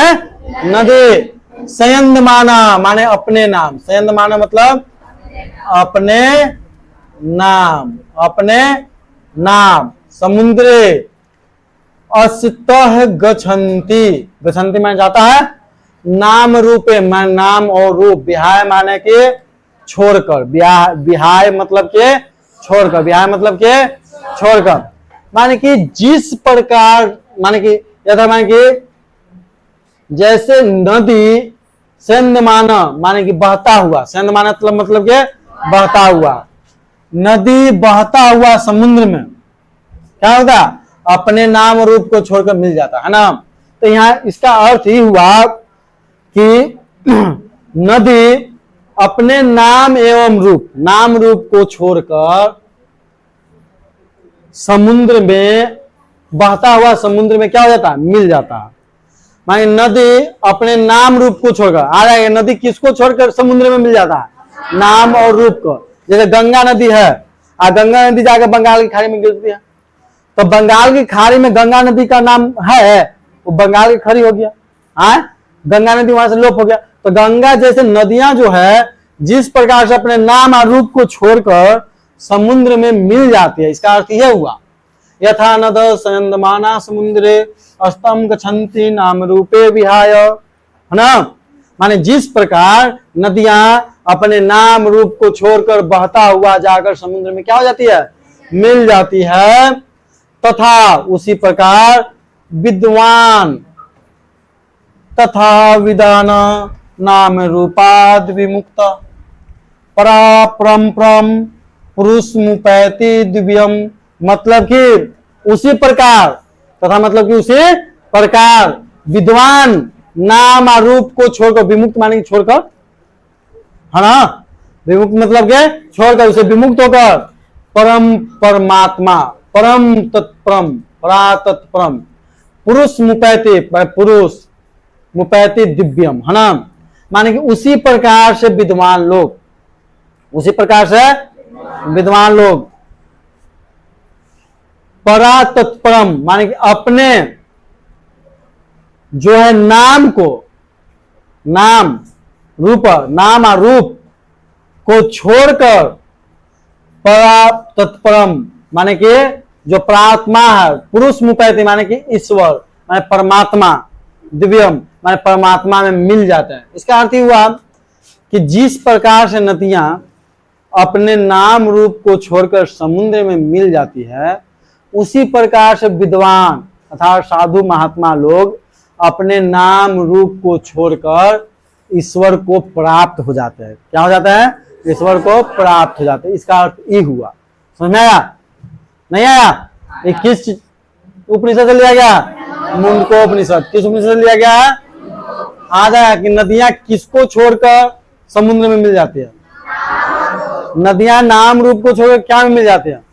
नदी। संयंदमाना माने अपने नाम, संयंदमाना मतलब अपने नाम, अपने नाम। समुद्रे अस्तः गच्छन्ति, गच्छन्ति माने जाता है, नाम रूपे मान नाम और रूप, विहाय माने के छोड़कर, विहाय मतलब के छोड़कर, विहाय मतलब के छोड़कर, माने कि जिस प्रकार, माने कि यथा माने कि जैसे नदी सेंदमाना माने कि बहता हुआ, सेंदमाना मतलब के बहता हुआ, नदी बहता हुआ समुद्र में क्या होगा, अपने नाम रूप को छोड़कर मिल जाता है ना। तो यहां इसका अर्थ ही हुआ कि नदी अपने नाम एवं रूप, नाम रूप को छोड़कर समुद्र में, बहता हुआ समुद्र में क्या हो जाता है, मिल जाता है। माने नदी अपने नाम रूप को छोड़कर आ जाएगा, नदी किसको छोड़कर समुद्र में मिल जाता है, नाम और रूप को। जैसे गंगा नदी है, गंगा नदी जाकर बंगाल की खाड़ी में गिरती है, तो बंगाल की खाड़ी में गंगा नदी का नाम है, वो बंगाल की खाड़ी हो गया, गंगा नदी वहां से लोप हो गया। तो गंगा जैसे नदियां जो है जिस प्रकार से अपने नाम और रूप को छोड़कर समुद्र में मिल जाती है, इसका अर्थ यह हुआ, यथा नद संयंदमाना समुद्रे अस्तम गच्छन्ति नाम रूपे विहाय, है ना। माने जिस प्रकार नदियां अपने नाम रूप को छोड़कर बहता हुआ जाकर समुद्र में क्या हो जाती है, मिल जाती है, तथा उसी प्रकार विद्वान तथा विदान नाम रूपाद विमुक्त परा परम परम पुरुष मुपैति दिव्यम, मतलब कि उसी प्रकार, तथा मतलब कि उसी प्रकार विद्वान नाम और रूप को छोड़कर, विमुक्त माने छोड़कर, है ना, विमुक्त मतलब के छोड़कर, उसे विमुक्त होकर परम परमात्मा, परम तत्परम, परा तत्परम, पुरुष मुपैति, पुरुष मुपैति दिव्यम, है ना। माने कि उसी प्रकार से विद्वान लोग, उसी प्रकार से विद्वान लोग परा तत्परम माने कि अपने जो है नाम को, नाम रूप, नाम और रूप को छोड़कर परा तत्परम माने कि जो प्रात्मा है, पुरुष मुपैति माने कि ईश्वर, माने परमात्मा, दिव्यम माने परमात्मा में मिल जाते हैं। इसका अर्थ हुआ कि जिस प्रकार से नदियां अपने नाम रूप को छोड़कर समुद्र में मिल जाती है, उसी प्रकार से विद्वान अर्थात साधु महात्मा लोग अपने नाम रूप को छोड़कर ईश्वर को प्राप्त हो जाते हैं। क्या हो जाता है, ईश्वर को प्राप्त हो जाते हैं। इसका अर्थ ये हुआ, समझ में आया, नहीं आया? ये किस उपनिषद से लिया गया, मुंडकोपनिषद। किस उपनिषद से लिया गया है, आ जाए कि नदियां किसको छोड़कर समुद्र में मिल जाती है, नदियां नाम रूप को छोड़कर क्या में मिल जाते हैं,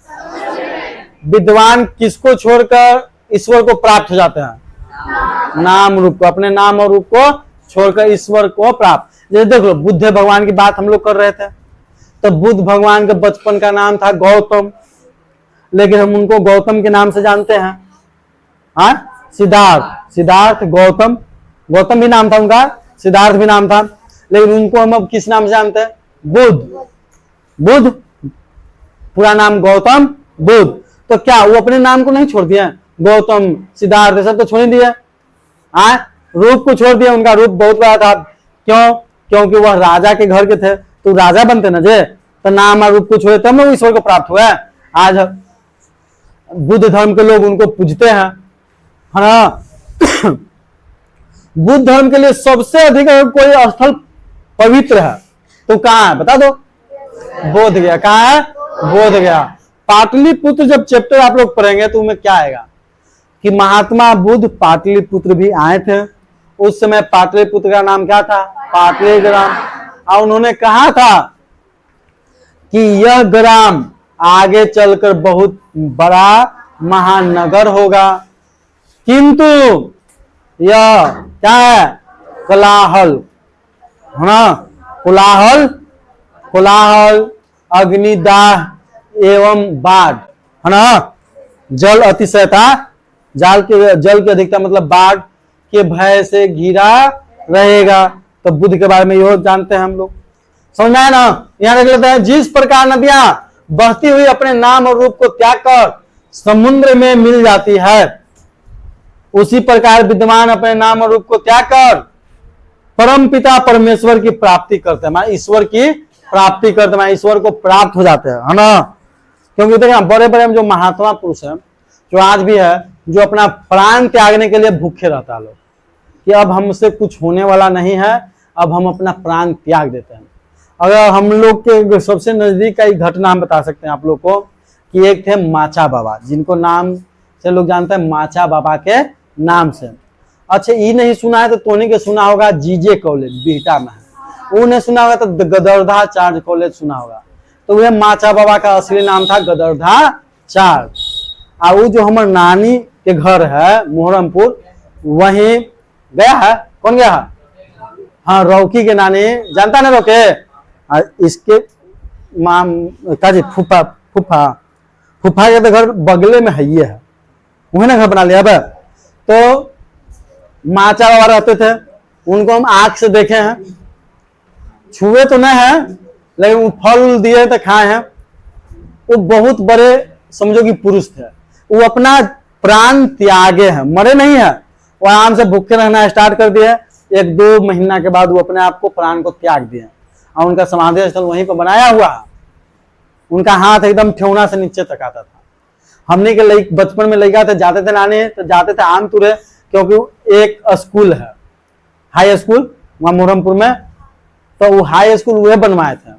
विद्वान किसको छोड़कर ईश्वर को प्राप्त हो जाते हैं, नाम रूप को, अपने नाम और रूप को छोड़कर ईश्वर को प्राप्त। जैसे देख लो बुद्ध भगवान की बात हम लोग कर रहे थे, तो बुद्ध भगवान के बचपन का नाम था गौतम, लेकिन हम उनको गौतम के नाम से जानते हैं, हाँ, सिद्धार्थ, सिद्धार्थ गौतम, गौतम भी नाम था उनका, सिद्धार्थ भी नाम था, लेकिन उनको हम अब किस नाम से जानते हैं, बुद्ध, बुद्ध, पूरा नाम गौतम बुद्ध। तो क्या वो अपने नाम को नहीं छोड़ दिए, गौतम सिद्धार्थ सब तो छोड़ ही दिए, रूप को छोड़ दिया, उनका रूप बहुत बड़ा था, क्यों, क्योंकि वह राजा के घर के थे, तो राजा बनते ना जे, तो नाम और रूप को छोड़े तब ना ईश्वर को प्राप्त हुआ है। आज बुद्ध धर्म के लोग उनको पूजते हैं, है ना। बुद्ध धर्म के लिए सबसे अधिक अगर कोई स्थल पवित्र है तो कहाँ है बता दो, बोध गया। कहाँ है, बोध गया। पाटलिपुत्र जब चैप्टर आप लोग पढ़ेंगे तो उनमें क्या आएगा कि महात्मा बुद्ध पाटलिपुत्र भी आए थे, उस समय पाटलिपुत्र का नाम क्या था, पाटलिग्राम, और उन्होंने कहा था कि यह ग्राम आगे चलकर बहुत बड़ा महानगर होगा, किंतु यह क्या है, कोलाहल, है ना, कोलाहल, कोलाहल, अग्निदाह एवं बाढ़, है ना, जल अतिशयता जल की अधिकता मतलब बाढ़ के भय से घिरा रहेगा। तो बुद्ध के बारे में यह जानते हैं हम लोग, समझ में आया ना। यहाँ देख लेते हैं, जिस प्रकार नदियां बहती हुई अपने नाम और रूप को त्याग कर समुद्र में मिल जाती है, उसी प्रकार विद्वान अपने नाम और रूप को त्याग कर परम पिता परमेश्वर की प्राप्ति करते हैं, माने ईश्वर की प्राप्ति करते हैं, माने ईश्वर को प्राप्त हो जाते हैं, है ना। क्योंकि देखिए बड़े बड़े जो महात्मा पुरुष हैं, जो आज भी है, जो अपना प्राण त्यागने के लिए भूखे रहता है लोग, कि अब हमसे कुछ होने वाला नहीं है, अब हम अपना प्राण त्याग देते हैं। अगर हम लोग के सबसे नजदीक का एक घटना हम बता सकते हैं आप लोग को, कि एक थे माचा बाबा, जिनको नाम से लोग जानते हैं माचा बाबा के नाम से। अच्छा, ये नहीं सुना है तो तोनी के सुना होगा जीजे कॉलेज बिहटा में है, वो नहीं सुना होगा तो गदरधाचार्य कॉलेज सुना होगा। तो वह माचा बाबा का असली नाम था गदरधाचार्य। और वो जो हमारे नानी के घर है मोहरमपुर, वहीं गया है। कौन गया है? हाँ, रौकी के नानी, जानता ना रोके, इसके माम काजी फूफा फूफा फूफा के तो घर बगले में है, ये है, वही ना घर बना लिया। अब तो माचा बाबा रहते थे, उनको हम आंख से देखे हैं, छुए तो नहीं है, लेकिन वो फल दिए तो खाए हैं। वो बहुत बड़े समझो कि पुरुष थे, वो अपना प्राण त्यागे हैं, मरे नहीं है, वो आराम से भूखे रहना स्टार्ट कर दिए। 1-2 महीना के बाद वो अपने आप को प्राण को त्याग दिए, और उनका समाधि स्थल वहीं पर बनाया हुआ है। उनका हाथ एकदम ठेहुना से नीचे तक आता था। हमने के बचपन में लड़का थे, जाते थे नाने, तो जाते थे आम तुरे, क्योंकि एक स्कूल है हाई स्कूल वहां मोहरमपुर में, तो वो हाई स्कूल वह बनवाए थे,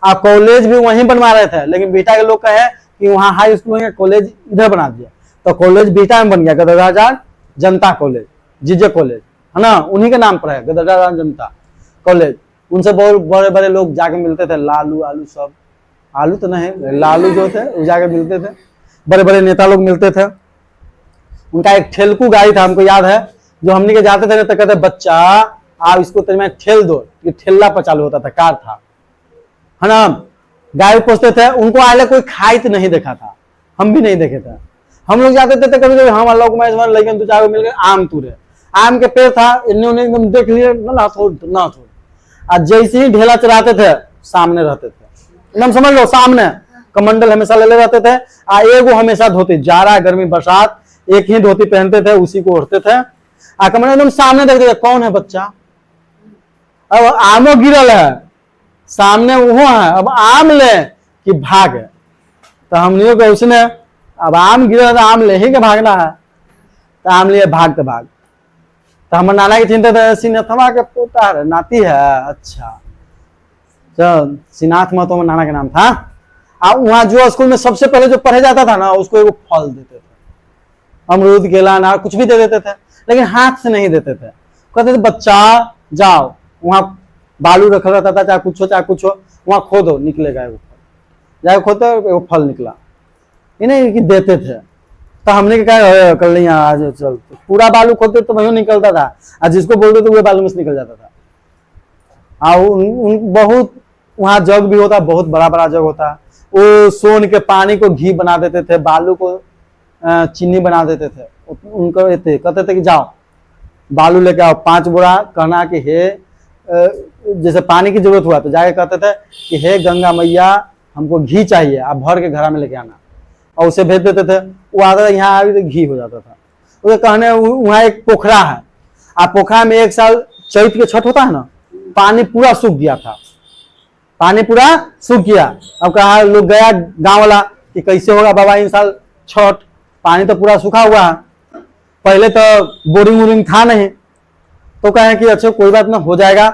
और कॉलेज भी वहीं बनवा रहे थे। लेकिन बेटा के लोग कहे कि वहां हाई स्कूल कॉलेज इधर बना दिया, तो कॉलेज बेटा में बन गया गदरधाचार्य जनता कॉलेज, जीजे कॉलेज, है ना, उन्हीं के नाम पर है गदरधाचार्य जनता कॉलेज। उनसे बहुत बड़े बड़े लोग जाके मिलते थे, लालू आलू सब, आलू तो नहीं, लालू जो थे वो जाके मिलते थे, बड़े बड़े नेता लोग मिलते थे। उनका एक ठेलकू गाड़ी था, हमको याद है, जो हमने के जाते थे तो कहते बच्चा आप इसको तेरे में ठेल दो, ये ठेला पर चालू होता था, कार था, है ना। गाय पोसते थे, उनको आले कोई खाइत नहीं देखा था, हम भी नहीं देखे थे। हम लोग जाते थे कभी कभी, हम लोग लेकिन 2-4 मिल गए आम तुरे, आम के पेड़ था, इन्होंने एकदम देख लिया ना थोड़ ना थोड़, और जैसे ही ढेला चलाते थे सामने रहते थे, एकदम समझ लो सामने कमंडल हमेशा ले रहते थे। आ एगो हमेशा धोती, जाड़ा गर्मी बरसात एक ही धोती पहनते थे, उसी को ओढ़ते थे, आ कमंडल एकदम सामने देखते थे, कौन है बच्चा, अब आमो गिरल है सामने, वो है अब आम ले कि भाग। तो हमने को उसने अब आम गिरा तो आम ले ही के भागना है, तो आम लिए भागते भाग। तो हमारे नाना की चिंता था, सिन्नथवा के पोता है, नाती है, अच्छा, तो सिनाथ महतो में नाना का नाम था। वहां जो स्कूल में सबसे पहले जो पढ़े जाता था ना, उसको एगो फल देते थे, अमरूद केला अनार कुछ भी दे देते थे, लेकिन हाथ से नहीं देते थे। कहते थे बच्चा जाओ, वहां बालू रखा रहता था, चाहे कुछ हो, वहां खोदो निकलेगा एगो फल, जाए खोदो एगो फल निकला, ये नहीं कि देते थे। तो हमने क्या कर लिया आज चल, पूरा बालू खोदते तो वही निकलता था, और जिसको बोलते तो वो बालू में से निकल जाता था। बहुत वहां जग भी होता, बहुत बड़ा बड़ा जग होता, वो सोन के पानी को घी बना देते थे, बालू को चीनी बना देते थे। उनको कहते थे कि जाओ बालू लेके आओ 5 बोरा, कहना कि हे जैसे पानी की जरूरत हुआ तो जाके कहते थे कि हे गंगा मैया हमको घी चाहिए, आप भर के घर में लेके आना, और उसे भेज देते थे। वो आता था यहाँ आगे तो घी हो जाता था। उसे कहने वहाँ एक पोखरा है, आप पोखरा में एक साल चैत के छठ होता है ना, पानी पूरा सूख गया था, पानी पूरा सूख गया। अब कहा लोग गया गांव वाला कि कैसे होगा बाबा इन साल छठ, पानी तो पूरा सूखा हुआ है, पहले तो बोरिंग वोरिंग था नहीं। तो कहे कि अच्छा कोई बात ना, हो जाएगा।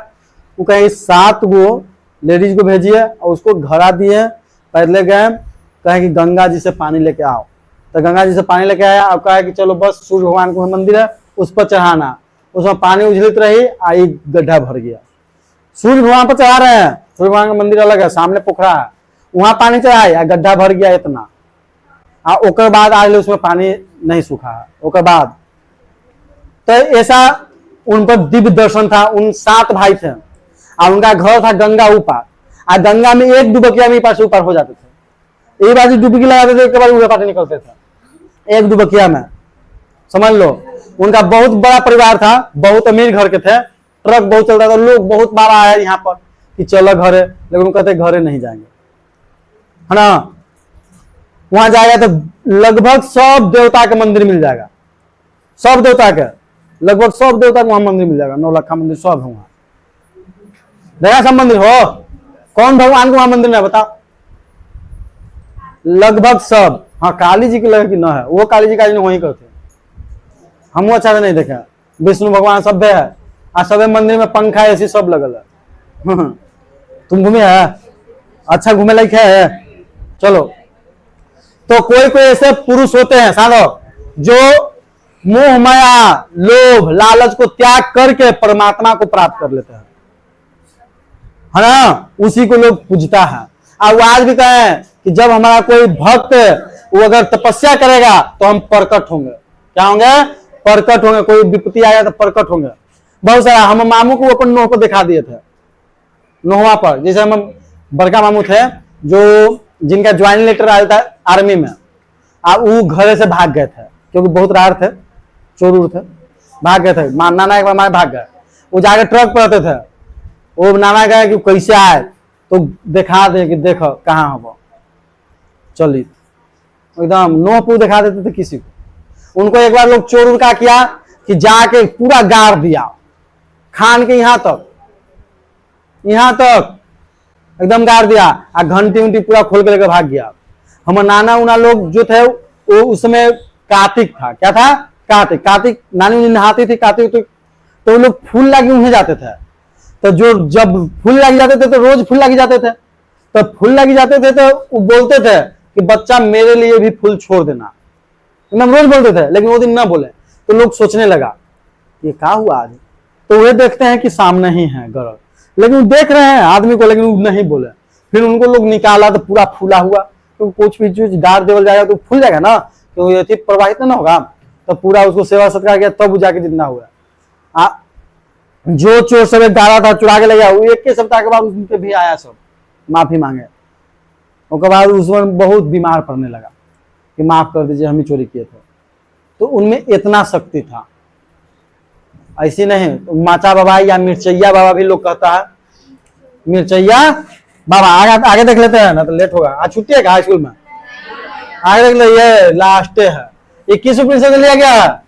वो कहे 7 गो लेडीज को भेजिए, और उसको घरा दिए, पैदले गए, कहे कि गंगा जी से पानी लेके आओ। तो गंगा जी से पानी लेके आया, अब कहा कि चलो बस सूर्य भगवान को मंदिर है उस पर चढ़ाना, उसमें पानी उछलित रही, आई गड्ढा भर गया। सूर्य भगवान पर चढ़ा रहे हैं, सूर्य भगवान का मंदिर अलग है, सामने पोखरा है, वहां पानी चढ़ाए, गड्ढा भर गया इतना। ओकर बाद आज उसमें पानी नहीं सूखा है। ओकर बाद तो ऐसा उन पर दिव्य दर्शन था। उन 7 भाई थे, और उनका घर था गंगा ऊपर, और गंगा में एक डुबकिया में पास ऊपर हो जाते थे, एक बार डुबकी लगाते थे, एक बार उड़े पाटे निकलते थे एक डुबकिया में। समझ लो। उनका बहुत बड़ा परिवार था, बहुत अमीर घर के थे, ट्रक बहुत चलता था, लोग बहुत बार आया यहाँ पर कि चलो घरे, लेकिन वो कहते घरे नहीं जाएंगे, है ना। वहां जाएगा तो लगभग सब देवता के मंदिर मिल जाएगा, सब देवता के, लगभग सब देवता को वहां मंदिर मिल जाएगा, 9 मंदिर सब है वहां। देखा सब मंदिर हो, कौन भगवान को वहां मंदिर में बताओ? लगभग सब। हाँ, काली जी की लगे कि न है, वो काली जी वहीं करते, हम अच्छा से नहीं देखे। विष्णु भगवान सब है, आ सब मंदिर में पंखा ऐसी सब लगल है। तुम घूमे है, अच्छा घूमे लायक है। चलो, तो कोई कोई ऐसे पुरुष होते हैं साधक जो मोह माया लोभ लालच को त्याग करके परमात्मा को प्राप्त कर लेते हैं, है ना। उसी को लोग पूजता है। और वो आज भी कहें कि जब हमारा कोई भक्त वो अगर तपस्या करेगा तो हम प्रकट होंगे। क्या होंगे? प्रकट होंगे। कोई विपत्ति आया तो प्रकट होंगे। बहुत सारा हम मामू को अपन नोह को दिखा दिए थे, नोहवा पर। जैसे हम बड़का मामू थे जो जिनका ज्वाइनिंग लेटर आया था आर्मी में, अब वो घर से भाग गए थे क्योंकि बहुत रार थे, चोर थे, भाग गए थे। नाना एक बार भाग गए, वो जाके ट्रक पर रहते थे। वो नाना कहे कि कैसे आए, तो दिखा दे कि देखो कहाँ हो, चली एकदम नोहपुर दिखा देते थे किसी को। उनको एक बार लोग चोर का किया कि जाके पूरा गाड़ दिया, खान के यहाँ तक एकदम गाड़ दिया, आ घंटी उंटी पूरा खोल के लेकर भाग गया। हमारे नाना उना लोग जो थे वो उस समय कार्तिक था, क्या था? कार्तिक नानी नहाती थी कार्तिक, तो लोग फूल लागी उन्हें जाते थे। तो जो जब फूल लगी जाते थे तो रोज फूल लगी जाते थे, तो फूल लगी जाते थे तो वो बोलते थे कि बच्चा मेरे लिए भी फूल छोड़ देना, एकदम रोज बोलते थे। लेकिन वो दिन ना बोले तो लोग सोचने लगा ये क्या हुआ आज, तो वे देखते हैं कि सामने ही है गरज, लेकिन वो देख रहे हैं आदमी को, लेकिन वो नहीं बोले। फिर उनको लोग निकाला तो पूरा फूला हुआ, तो कुछ भी चीज गाड़ देवल जाएगा तो फूल जाएगा ना, तो ये प्रवाहित ना होगा, तो पूरा उसको सेवा सत्कार किया तब जाके जितना हुआ। जो चोर सब गाड़ा था चुरा के ले गया, वो एक सप्ताह के बाद उनके भी आया, सब माफी मांगे। उसके बाद उसमें बहुत बीमार पड़ने लगा कि माफ कर दीजिए हम ही चोरी किए थे। तो उनमें इतना शक्ति था, ऐसी नहीं। तो माचा बाबा या मिर्चैया बाबा भी लोग कहता है, मिर्चैया बाबा। आगे देख लेते हैं ना तो लेट होगा। आज छुट्टी है हाई स्कूल में, आगे देख ले, ये लास्ट है। 21 उपनिषद लिया गया है,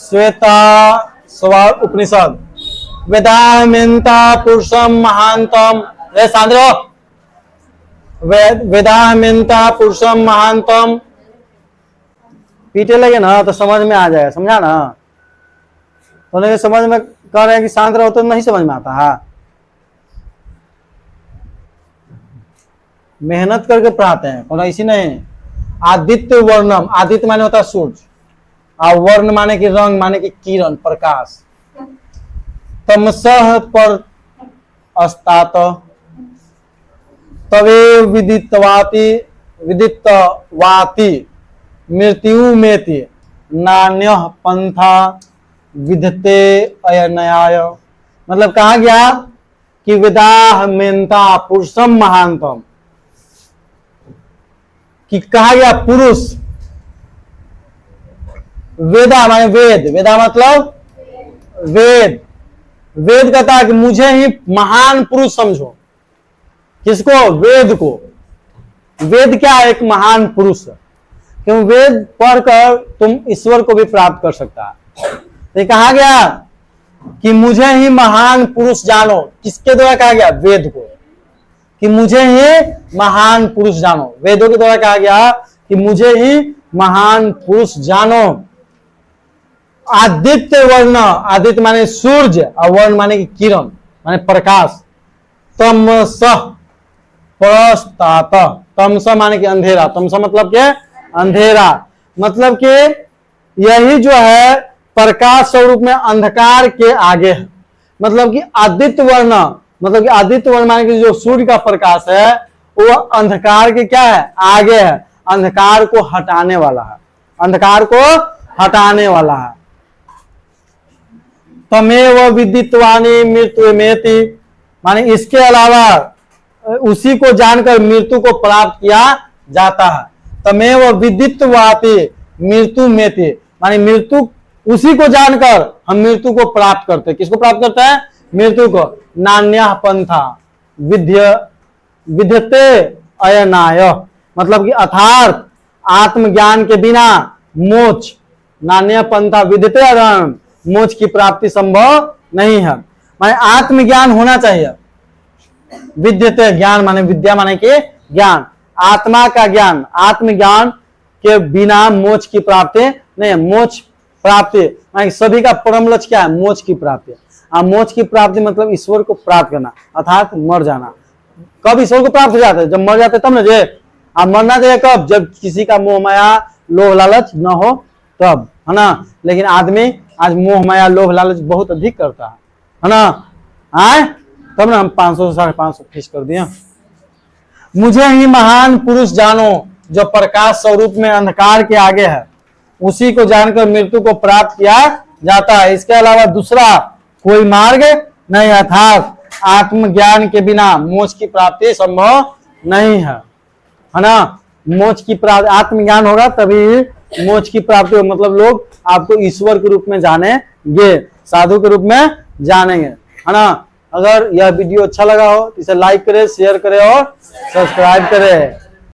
श्वेता स्वर उपनिषद। वेदाहमेंता पुरुषम महांतम, सांद्रो वेदाहमेंता पुरुषम महांतम। पीटे लगे ना तो समझ में आ जाएगा, समझा ना। तो समझ में कह रहे हैं कि शांत रहो तो नहीं समझ में आता है। मेहनत करके पढ़ाते हैं, और ऐसी नहीं। आदित्य वर्णम, आदित्य माने होता है सूर्य, और वर्ण माने कि रंग, माने कि किरण, प्रकाश। तमसः पर अस्तात तवे विदितवाति मृत्यु मेति नान्यः पंथा विधते अयनयाय। मतलब कहा गया कि वेदाहमेंता पुरुषम महांतम, कि कहा गया पुरुष, वेदा माने वेद, वेदा मतलब वेद। वेद कहता है कि मुझे ही महान पुरुष समझो। किसको? वेद को। वेद क्या है? एक महान पुरुष है, क्यों? वेद पढ़कर तुम ईश्वर को भी प्राप्त कर सकता है। तो कहा गया कि मुझे ही महान पुरुष जानो। किसके द्वारा कहा गया? वेद को, कि मुझे ही महान पुरुष जानो। वेदों के द्वारा कहा गया कि मुझे ही महान पुरुष जानो। आदित्य वर्ण, आदित्य माने सूर्य, और वर्ण माने कि किरण, माने प्रकाश। तमसः प्रस्तात, तमसा माने कि अंधेरा, तमसा मतलब क्या? अंधेरा। मतलब कि यही जो है प्रकाश स्वरूप में अंधकार के आगे है। मतलब कि आदित्य वर्ण, मतलब कि आदित्य वर्ण माने कि जो सूर्य का प्रकाश है वो अंधकार के क्या है? आगे है। अंधकार को हटाने वाला है, अंधकार को हटाने वाला है। तमेव विदितवानी मृत्यु मेति, माने इसके अलावा उसी को जानकर मृत्यु को प्राप्त किया जाता है। तमेव विदितवाति, मृत्यु मेते, माने मृत्यु उसी को जानकर हम मृत्यु को प्राप्त करते हैं। किसको प्राप्त करते हैं? मृत्यु को। नान्यः पंथा विद्यते अयनाय, मतलब कि अर्थात आत्मज्ञान के बिना मोक्ष, नान्य पंथा विद्यते अयनाय, मोक्ष की प्राप्ति संभव नहीं है। माने आत्मज्ञान होना चाहिए। विद्यते ज्ञान माने विद्या माने के ज्ञान, आत्मा का ज्ञान, आत्मज्ञान के बिना मोक्ष की प्राप्ति नहीं है। मोक्ष प्राप्ति माने सभी का परम लक्ष्य क्या है? मोक्ष की प्राप्ति। मोक्ष की प्राप्ति मतलब ईश्वर को प्राप्त करना, अर्थात मर जाना। कब ईश्वर को प्राप्त हो जाते हैं? जब मर जाते तब ना जे। मरना चाहिए कब? जब किसी का मोह माया लोभ लालच न हो तब, है ना। लेकिन आदमी आज मोह माया लोभ लालच बहुत अधिक करता है ना। आए तब ना हम 500 से 550 फीस कर दिए। मुझे ही महान पुरुष जानो जो प्रकाश स्वरूप में अंधकार के आगे है, उसी को जानकर मृत्यु को प्राप्त किया जाता है। इसके अलावा दूसरा कोई मार्ग नहीं, अर्थात आत्मज्ञान के बिना मोक्ष की प्राप्ति संभव नहीं है ना। मोक्ष की प्राप्ति, आत्मज्ञान होगा तभी मोक्ष की प्राप्ति हो, मतलब लोग आपको ईश्वर के रूप में जानेंगे, साधु के रूप में जानेंगे, है ना। अगर यह वीडियो अच्छा लगा हो तो इसे लाइक करें, शेयर करें और सब्सक्राइब करें।